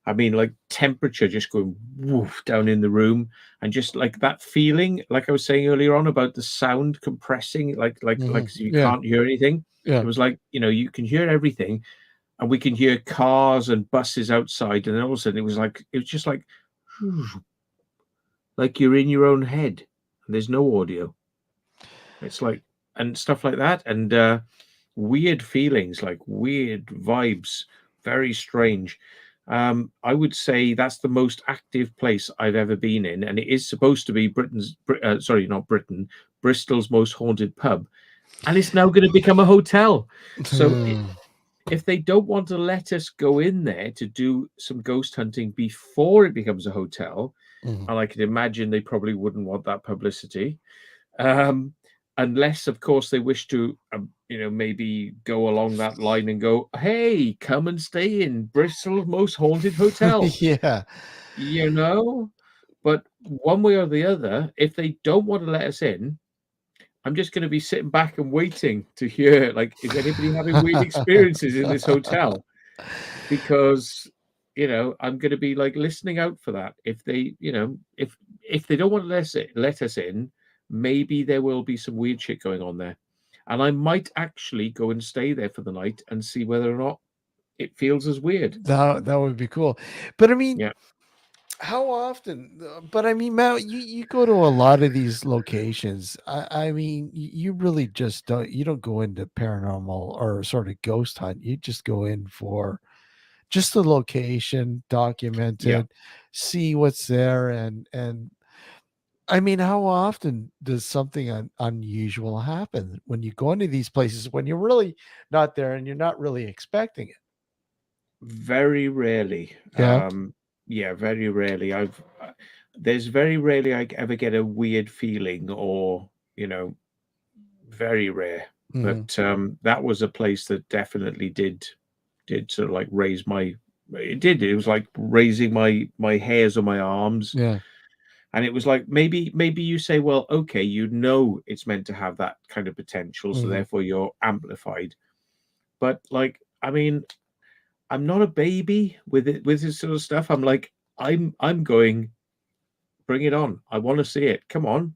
I mean, like temperature just going woof down in the room, and just like that feeling, like I was saying earlier on about the sound compressing, like
Mhm.
so you
Yeah.
can't hear anything.
Yeah.
It was like, you can hear everything, and we can hear cars and buses outside, and then all of a sudden it was just like you're in your own head, and there's no audio. It's like, and stuff like that, and weird feelings, like weird vibes, very strange. I would say that's the most active place I've ever been in, and it is supposed to be not Britain, Bristol's most haunted pub, and it's now going to become a hotel. So if they don't want to let us go in there to do some ghost hunting before it becomes a hotel,
Mhm.
and I can imagine they probably wouldn't want that publicity. Unless, of course, they wish to, maybe go along that line and go, hey, come and stay in Bristol's most haunted hotel.
Yeah.
But one way or the other, if they don't want to let us in, I'm just going to be sitting back and waiting to hear, like, is anybody having weird experiences in this hotel? Because, I'm going to be like listening out for that. If they, if they don't want to let us in, maybe there will be some weird shit going on there. And I might actually go and stay there for the night and see whether or not it feels as weird.
That would be cool. But I mean,
Yeah.
how often? But I mean, Matt, you go to a lot of these locations. I mean, you really just don't go into paranormal or sort of ghost hunt. You just go in for just the location, document
Yeah.
it, see what's there, and I mean, how often does something unusual happen when you go into these places when you're really not there and you're not really expecting it?
Very rarely.
Yeah.
Yeah, very rarely. There's very rarely I ever get a weird feeling, or, very rare.
Mhm.
But that was a place that definitely did sort of like raise my, it was like raising my hairs on my arms.
Yeah.
And it was like, maybe you say, well, okay, it's meant to have that kind of potential, so
Mhm.
therefore you're amplified. But like, I mean, I'm not a baby with this sort of stuff. I'm like, I'm going, bring it on. I want to see it. Come on,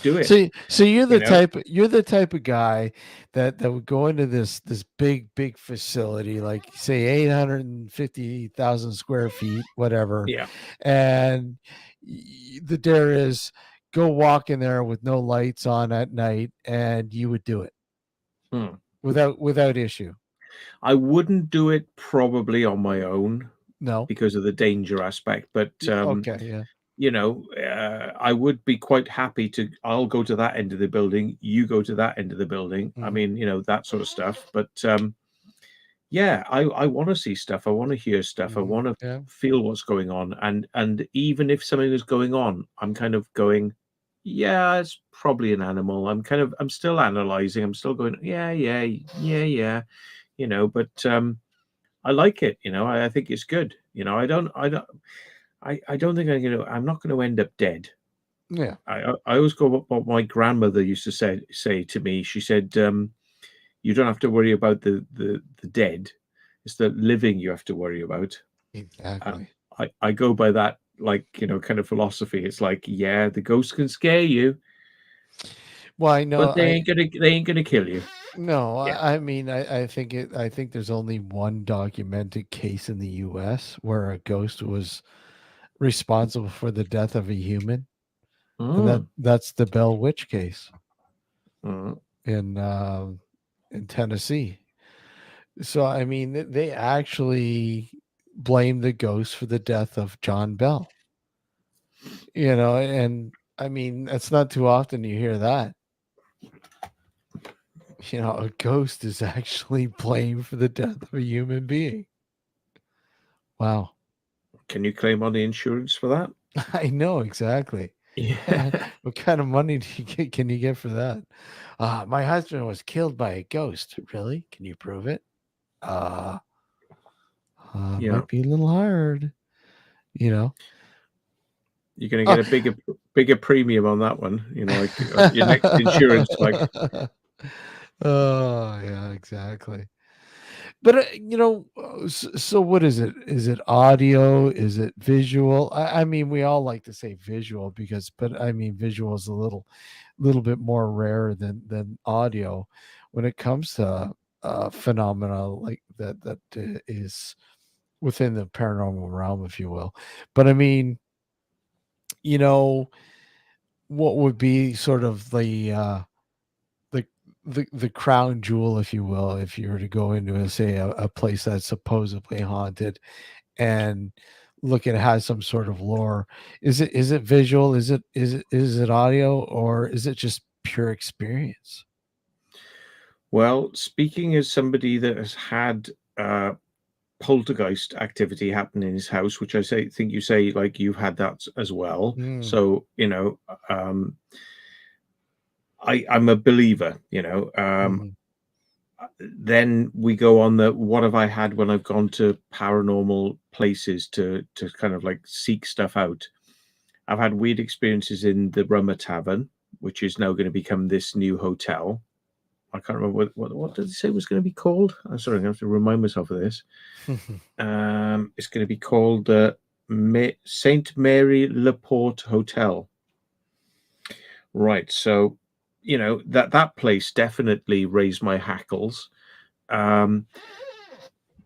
do it.
So you're the
You know?
type of guy that would go into this big facility, like say 850,000 square feet, whatever,
Yeah.
and the dare is go walk in there with no lights on at night, and you would do it
Hmm.
without issue.
I wouldn't do it probably on my own
No.
because of the danger aspect, but
Okay. Yeah.
you know, I would be quite happy to. I'll go to that end of the building. You go to that end of the building. I
Mhm.
mean, you know, that sort of stuff. But yeah, I want to see stuff. I want to hear stuff. I
Mhm.
want to
Yeah.
feel what's going on. And even if something is going on, I'm kind of going, yeah, it's probably an animal. I'm still analyzing. I'm still going, yeah. You know, but I like it. You know, I think it's good. You know, I don't think I'm not going to end up dead.
Yeah.
I always go what my grandmother used to say to me. She said, "You don't have to worry about the dead. It's the living you have to worry about."
Exactly.
I go by that, like, you know, kind of philosophy. It's like, yeah, the ghosts can scare you,
Well, I know.
but they ain't gonna kill you.
No,
Yeah.
I mean, I think there's only one documented case in the U.S. where a ghost was responsible for the death of a human, and
Mm,
that's the Bell Witch case
mm.
in Tennessee. So I mean, they actually blamed the ghost for the death of John Bell. You know, and I mean, that's not too often you hear that. You know, a ghost is actually blamed for the death of a human being. Wow.
Can you claim on the insurance for that?
I know exactly.
Yeah.
What kind of money can you get for that? My husband was killed by a ghost. Really? Can you prove it? Uh,
Yeah.
might be a little hard. You know.
You're going to
Oh.
get a bigger premium on that one. You know, like your next insurance, like.
Oh yeah, exactly. But you know, so what is it? Is it audio? Is it visual? I mean, we all like to say visual but I mean, visual is a little bit more rare than audio when it comes to phenomena like that is within the paranormal realm, if you will. But I mean, you know, what would be sort of the the crown jewel, if you will, if you were to go into say a place that's supposedly haunted and look at it has some sort of lore. Is it visual? Is it audio, or is it just pure experience?
Well, speaking as somebody that has had poltergeist activity happen in his house, which think you say like you've had that as well.
Mm,
So, you know, I'm a believer, you know.
mhm.
Then we go on the what have I had when I've gone to paranormal places to kind of like seek stuff out. I've had weird experiences in the Rummer Tavern, which is now going to become this new hotel. I can't remember what did they say it was going to be called. I'm sorry, I have to remind myself of this. It's going to be called Saint Mary Laporte Hotel. Right. So, you know, that place definitely raised my hackles.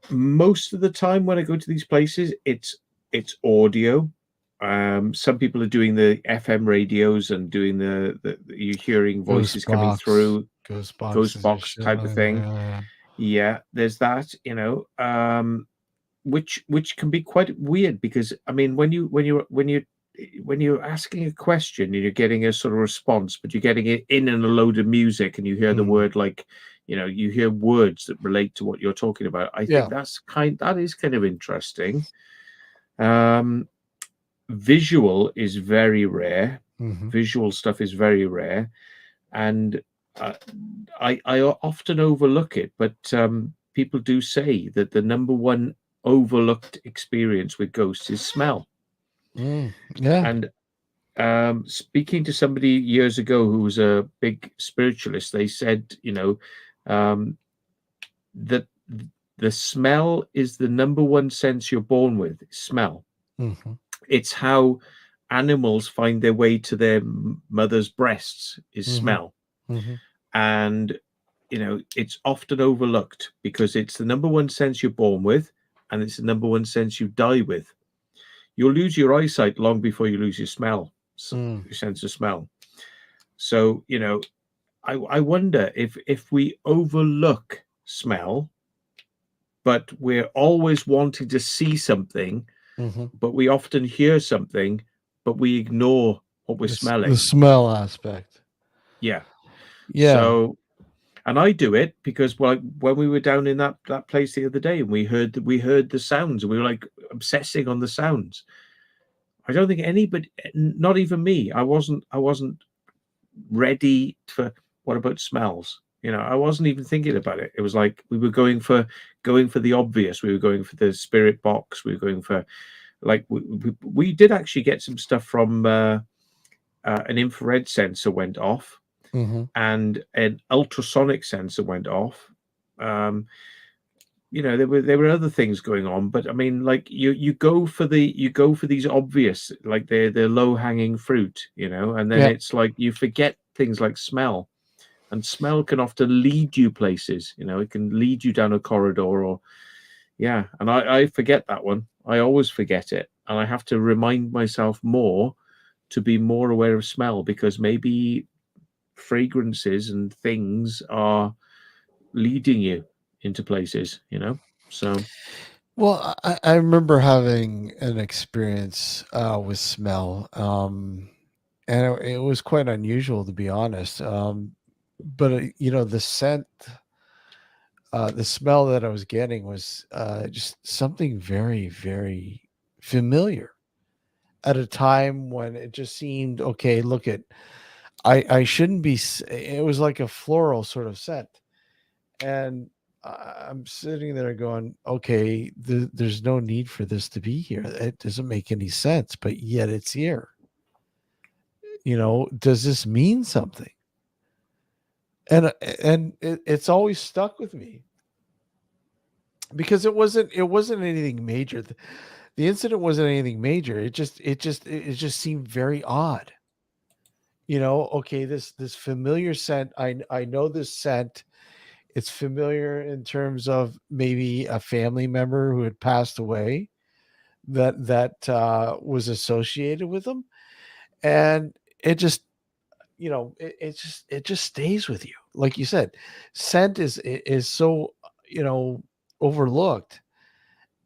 Most of the time when I go to these places, it's audio. Some people are doing the FM radios and doing you're hearing voices coming through,
Ghost
ghost
boxes and
box
shit
type of
like
thing.
that.
Yeah, there's that, you know, which can be quite weird because I mean when you're asking a question and you're getting a sort of response, but you're getting it in and a load of music and you hear the
Mhm.
word like, you know, you hear words that relate to what you're talking about. I
Yeah.
think that is kind of interesting. Visual is very rare.
Mhm.
Visual stuff is very rare, and uh, I often overlook it, but people do say that the number one overlooked experience with ghosts is smell.
Yeah.
And speaking to somebody years ago who was a big spiritualist, they said, you know, that the smell is the number one sense you're born with. Smell.
Mhm.
It's how animals find their way to their mother's breasts is
Mhm.
smell.
Mhm.
And it's often overlooked because it's the number one sense you're born with, and it's the number one sense you die with. You'll lose your eyesight long before you lose your smell, your sense of smell. So I wonder if we overlook smell, but we're always wanting to see something,
Mhm.
but we often hear something, but we ignore what we're smelling.
The smell aspect.
Yeah.
Yeah.
So, and I do it because when we were down in that place the other day, and we heard the sounds, and we were like obsessing on the sounds. I don't think anybody, not even me, I wasn't ready for what about smells. I wasn't even thinking about it. It was like we were going for the obvious. We were going for the spirit box. We were going for, like, we did actually get some stuff from an infrared sensor went off, and an ultrasonic sensor went off. There were other things going on, but I mean, like, you go for these obvious, like they're low hanging fruit, and then it's like you forget things like smell, and smell can often lead you places. It can lead you down a corridor, or and I forget that one. I always forget it, and I have to remind myself more to be more aware of smell, because maybe fragrances and things are leading you into places, so
Well, I remember having an experience with smell, and it was quite unusual, to be honest. But the scent, the smell that I was getting was just something very, very familiar at a time when it just seemed okay. Look at, I shouldn't be. It was like a floral sort of scent, and I'm sitting there going, okay, there's no need for this to be here. It doesn't make any sense, but yet it's here. Does this mean something? And it's always stuck with me because it wasn't anything major. The incident wasn't anything major. It just seemed very odd. Okay, this familiar scent. I know this scent. It's familiar in terms of maybe a family member who had passed away that was associated with them, and it just it just stays with you. Like you said, scent is so overlooked,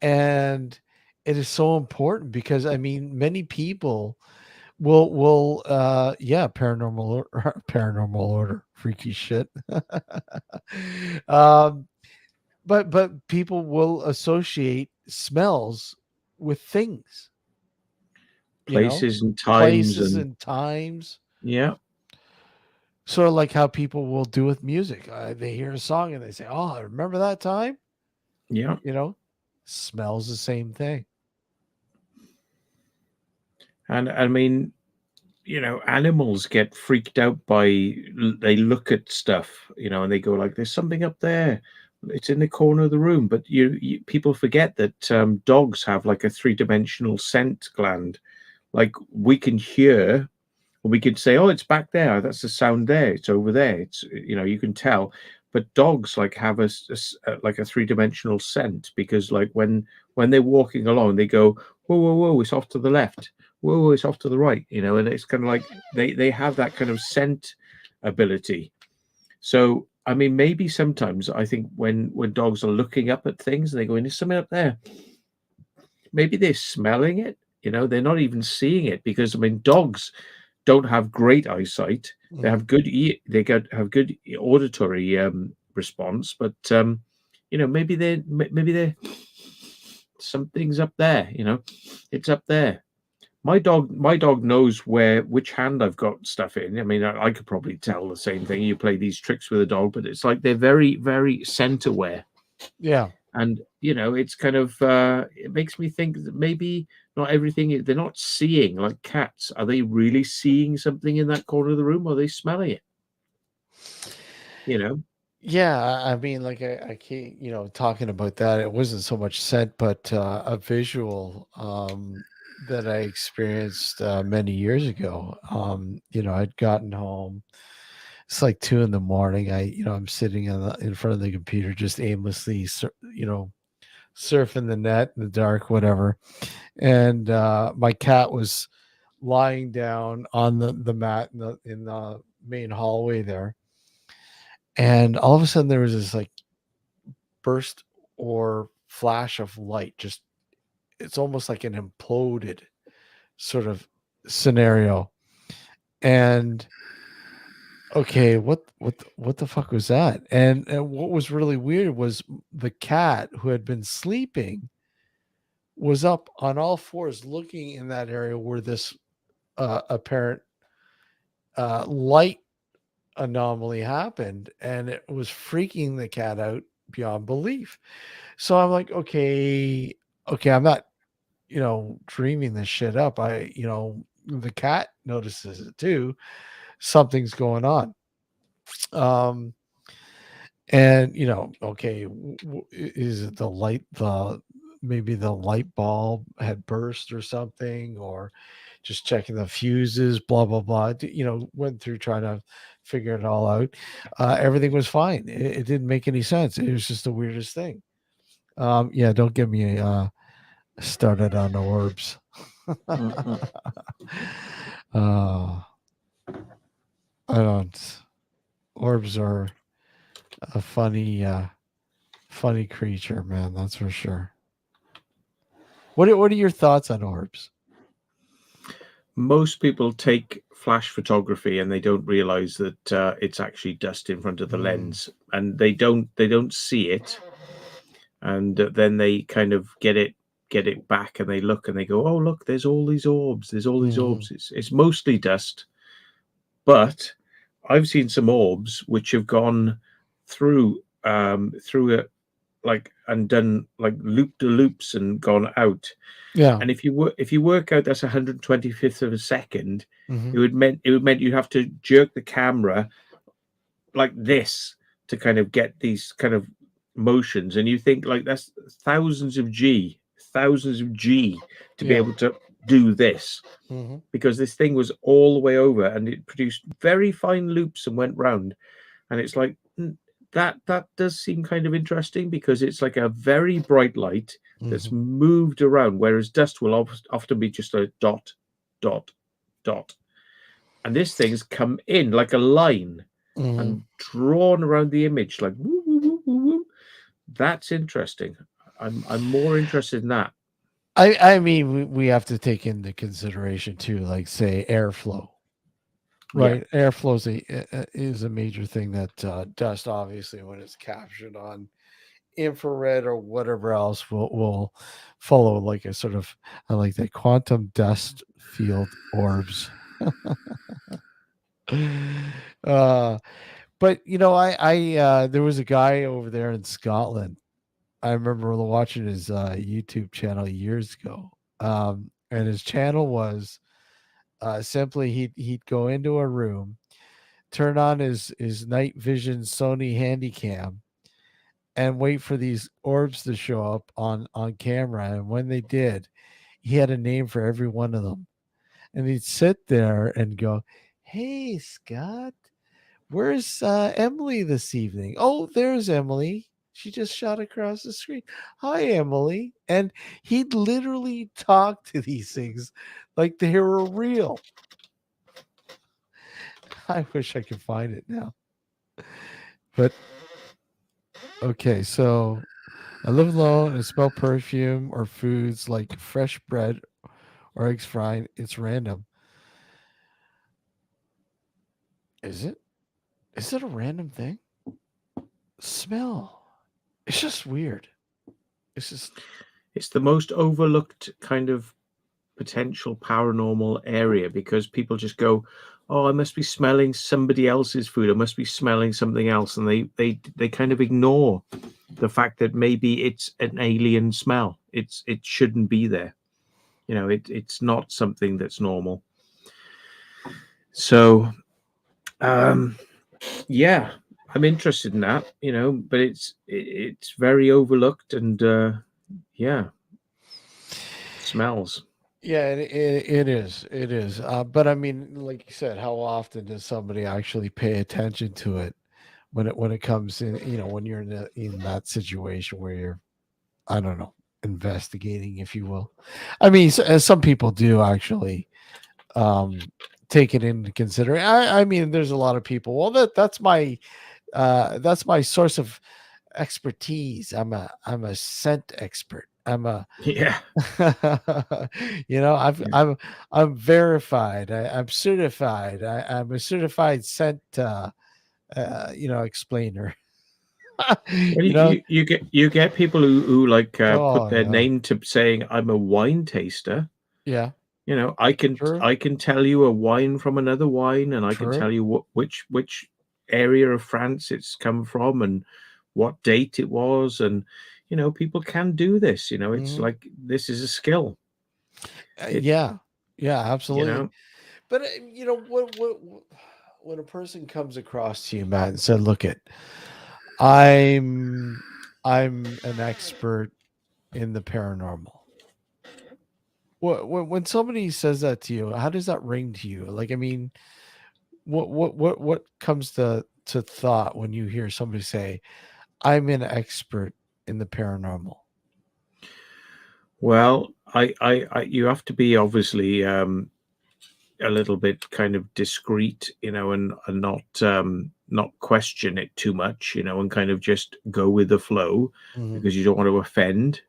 and it is so important because I mean many people will paranormal order, freaky shit. um but people will associate smells with things,
places and times,
places
and
and times.
yeah,
Sort of like how people will do with music. They hear a song and they say, "Oh, I remember that time."
yeah.
Smells the same thing.
And I mean, animals get freaked out by, they look at stuff, and they go like, "There's something up there. It's in the corner of the room." But people forget that dogs have like a three-dimensional scent gland. Like, we can hear, we could say, "Oh, it's back there. That's the sound there. It's over there." It's, you can tell. But dogs like have like a three-dimensional scent, because like when they're walking along, they go, "Whoa, whoa, whoa! It's off to the left. Whoa, whoa, it's off to the right." And it's kind of like they have that kind of scent ability. So I mean, maybe sometimes I think when dogs are looking up at things, and they go, "There's something up there." Maybe they're smelling it. They're not even seeing it, because I mean, dogs don't have great eyesight. They have good have good auditory response, but maybe they're something's up there. It's up there. My dog knows which hand I've got stuff in. I mean, I could probably tell the same thing. You play these tricks with a dog, but it's like they're very, very scent aware.
Yeah.
And it's kind of it makes me think that maybe not everything, they're not seeing like cats. Are they really seeing something in that corner of the room, or are they smelling it?
Yeah, I mean, like I keep, talking about that. It wasn't so much scent, but a visual. that I experienced many years ago. I'd gotten home. It's like 2 in the morning. I'm sitting in front of the computer, just aimlessly, surfing the net in the dark, whatever. And my cat was lying down on the mat in the main hallway there. And all of a sudden there was this like burst or flash of light. Just it's almost like an imploded sort of scenario. And okay, what the fuck was that? And what was really weird was the cat, who had been sleeping, was up on all fours looking in that area where this apparent light anomaly happened, and it was freaking the cat out beyond belief. So I'm like, okay, I'm not, dreaming this shit up. The cat notices it too. Something's going on. And okay, is it maybe the light bulb had burst or something, or just checking the fuses, blah blah blah. Went through trying to figure it all out. Everything was fine. It didn't make any sense. It was just the weirdest thing. Yeah, don't get me started on orbs. I don't. Orbs are a funny creature, man. That's for sure. What are your thoughts on orbs?
Most people take flash photography and they don't realize that it's actually dust in front of the lens, and they don't see it, and then they kind of get it back, and they look and they go, oh look, there's all these orbs. It's mostly dust, but I've seen some orbs which have gone through it, like, and done like loop de loops and gone out.
Yeah.
And if you work out that's 125th of a second, it would meant you have to jerk the camera like this to kind of get these kind of motions, and you think like that's thousands of G to be able to do this, because this thing was all the way over and it produced very fine loops and went round. And it's like, that does seem kind of interesting, because it's like a very bright light that's moved around, whereas dust will often be just a dot, dot, dot. And this thing's come in like a line and drawn around the image like woo, woo, woo, woo, woo. That's interesting. I'm more interested in that.
I mean, we have to take into consideration too, like say airflow. Right, yeah. Airflow is a major thing that dust, obviously, when it's captured on infrared or whatever else, will follow like a sort of, I like that, quantum dust field orbs. But I there was a guy over there in Scotland. I remember watching his YouTube channel years ago, and his channel was. Simply, he'd go into a room, turn on his night vision Sony Handycam, and wait for these orbs to show up on camera. And when they did, he had a name for every one of them. And he'd sit there and go, "Hey, Scott, where's Emily this evening? Oh, there's Emily. She just shot across the screen. Hi, Emily." And he'd literally talk to these things like they were real. I wish I could find it now. But okay, so I live alone and smell perfume or foods like fresh bread or eggs fried. It's random. Is it? Is it a random thing? Smell. It's just weird.
It's the most overlooked kind of potential paranormal area, because people just go, oh, I must be smelling somebody else's food, I must be smelling something else, and they kind of ignore the fact that maybe it's an alien smell. It shouldn't be there. It's not something that's normal. So yeah, I'm interested in that, but it's very overlooked, and yeah, smells.
Yeah, it is. It is. But I mean, like you said, how often does somebody actually pay attention to it when it comes in? When you're in that situation where you're, I don't know, investigating, if you will. I mean, some people do actually take it into consideration. I mean, there's a lot of people. Well, that's my source of expertise. I'm a scent expert.
Yeah.
I've I'm verified. I'm certified. I'm a certified scent explainer.
Well,
you know
you get people who like put
oh
their
yeah.
name to saying I'm a wine taster.
Yeah, true,
I can tell you a wine from another wine, and I can
true.
tell you which area of France it's come from and what date it was, and people can do this. It's
Hmm.
like this is a skill. It
Yeah, yeah,
you
absolutely.
know
But when a person comes across to you, Matt, and said, "Look, I'm I'm an expert in the paranormal." When somebody says that to you, how does that ring to you? Like, I mean, what comes to thought when you hear somebody say, "I'm an expert in the paranormal"?
well, you have to be obviously a little bit kind of discreet, and not question it too much, and kind of just go with the flow,
Mhm.
because you don't want to offend.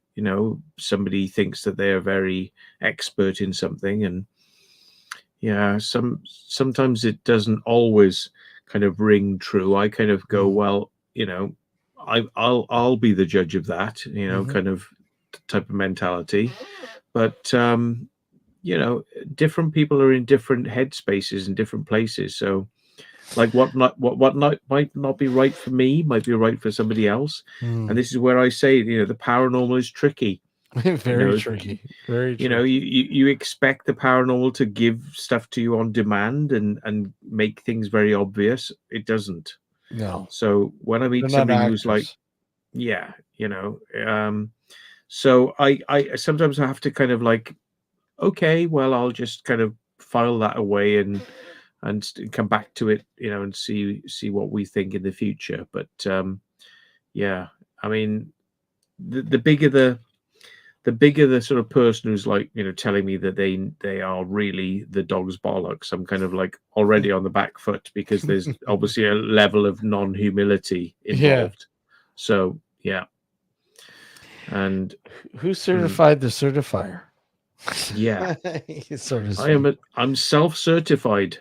Somebody thinks that they're very expert in something, and yeah, sometimes it doesn't always kind of ring true. I kind of go,
Mhm.
well, I'll be the judge of that,
Mhm.
kind of type of mentality. But different people are in different headspaces and different places. So, like, what might not be right for me might be right for somebody else. And
Mm.
this is where I say, the paranormal is tricky. You
Very
know,
tricky. Very tricky.
you expect the paranormal to give stuff to you on demand and make things very obvious. It doesn't.
No,
So when I
they're
meet
not
somebody who's like,
actors.
yeah, so I sometimes I have to kind of like, okay, well, I'll just kind of file that away and come back to it, and see what we think in the future. But yeah, I mean, the bigger the sort of person who's like, telling me that they are really the dog's bollocks, I'm kind of like already on the back foot, because there's obviously a level of non-humility
Yeah.
involved. So yeah, and
Who
mm,
certified the certifier?
yeah,
So to speak.
I'm self-certified,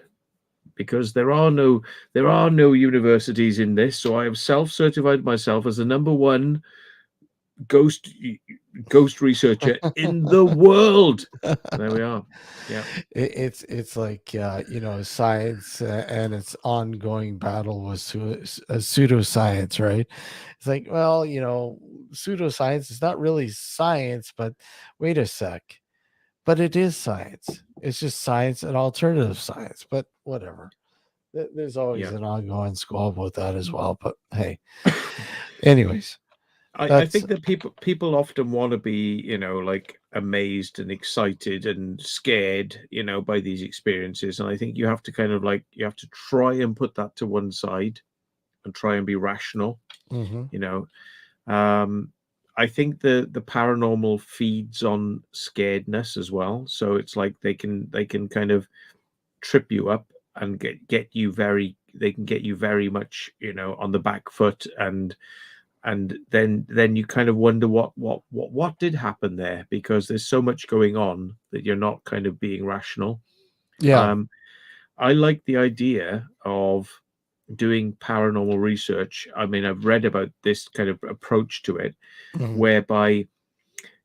because there are no universities in this, so I have self-certified myself as the number one ghost ghost researcher in the world. There we are. Yeah.
It's like science and its ongoing battle with pseudoscience, right? It's like, well, pseudoscience is not really science, but wait a sec, but it is science. It's just science and alternative science, but whatever. There's always
Yeah.
an ongoing squabble with that as well. But hey, anyways,
I
that's
think that people often want to be, like amazed and excited and scared, by these experiences. And I think you have to kind of like you have to try and put that to one side and try and be rational,
hmm
you know. Um I think the paranormal feeds on scaredness as well. So it's like they can kind of trip you up and get you very they can get you very much, on the back foot, and then you kind of wonder what did happen there, because there's so much going on that you're not kind of being rational.
yeah.
um I like the idea of doing paranormal research. I mean, I've read about this kind of approach to it,
Mhm.
whereby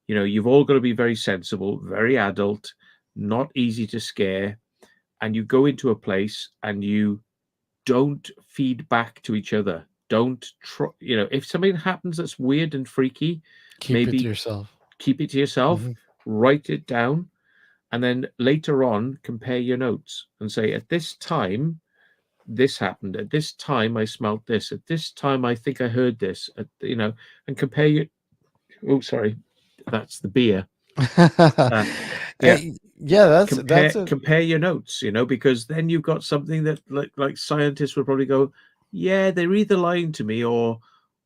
you've all got to be very sensible, very adult, not easy to scare, and you go into a place and you don't feed back to each other. Don't try, if something happens that's weird and freaky,
Keep it to
maybe
yourself.
keep it to yourself,
Hmm.
write it down, and then later on compare your notes and say, at this time, this happened. At this time, I smelt this. At this time, I think I heard this. And compare your. Oh, sorry, that's the beer. Uh, Yeah.
Yeah,
compare your notes, because then you've got something that like scientists would probably go, yeah, they're either lying to me or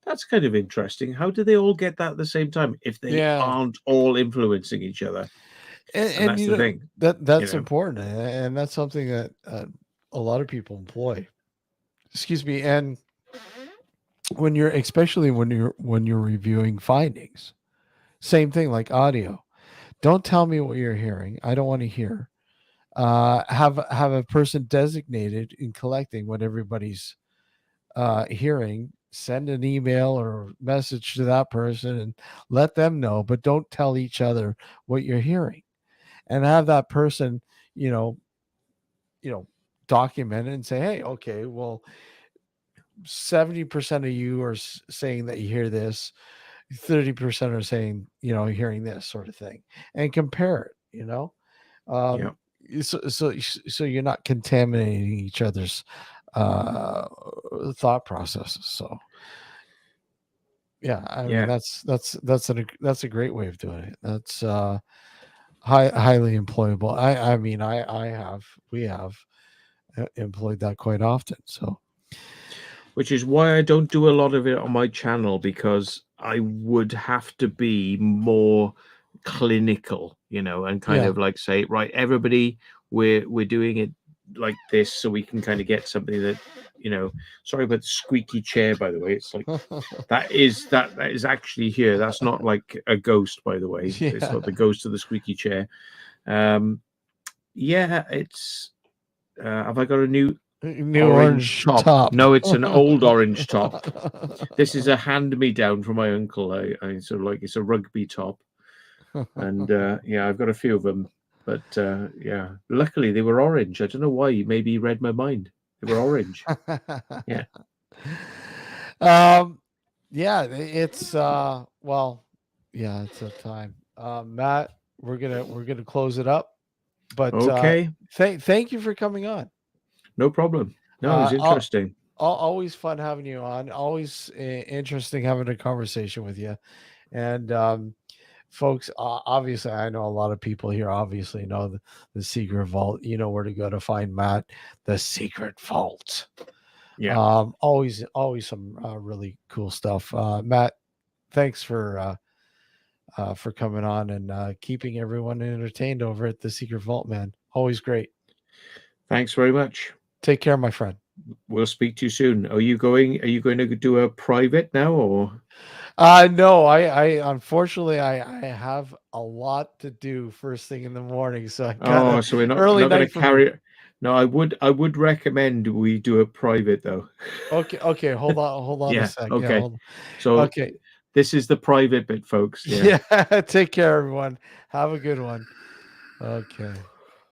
that's kind of interesting. How do they all get that at the same time if they aren't all influencing each other? And that's the thing.
That's important, and that's something that a lot of people employ. Excuse me. And especially when you're reviewing findings, same thing like audio. Don't tell me what you're hearing. I don't want to hear. Have a person designated in collecting what everybody's hearing. Send an email or message to that person and let them know, but don't tell each other what you're hearing. And have that person, document it and say, hey, okay, well, 70% of you are saying that you hear this, 30% are saying, hearing this sort of thing, and compare it, so you're not contaminating each other's thought processes. So yeah, I mean, that's a great way of doing it. That's highly employable. We have employed that quite often. So,
which is why I don't do a lot of it on my channel, because I would have to be more clinical, and kind of like say, right, everybody, we're doing it like this, so we can kind of get something that, sorry about the squeaky chair, by the way. It's like that is actually here. That's not like a ghost, by the way. It's not the ghost of the squeaky chair. It's have I got a new
orange top?
No, it's an old orange top. This is a hand-me-down from my uncle. I sort of like, it's a rugby top, and I've got a few of them, but luckily they were orange. I don't know why. Maybe he read my mind. They were orange.
It's it's a time. Matt, we're gonna close it up, but
okay.
Thank you for coming on.
No problem. No, it was interesting.
Always fun having you on. Always interesting having a conversation with you. And folks, obviously, I know a lot of people here obviously know the Secret Vault. You know where to go to find Matt. The Secret Vault.
Yeah.
Always some really cool stuff. Matt, thanks for coming on and keeping everyone entertained over at the Secret Vault, man. Always great.
Thanks very much.
Take care, my friend.
We'll speak to you soon. Are you going to do a private now, or?
No, I unfortunately I have a lot to do first thing in the morning, so I got
so we're not going to carry it. No, I would recommend we do a private though.
Okay, hold on a sec.
Okay.
Yeah,
so this is the private bit, folks.
Yeah. Take care, everyone. Have a good one. Okay.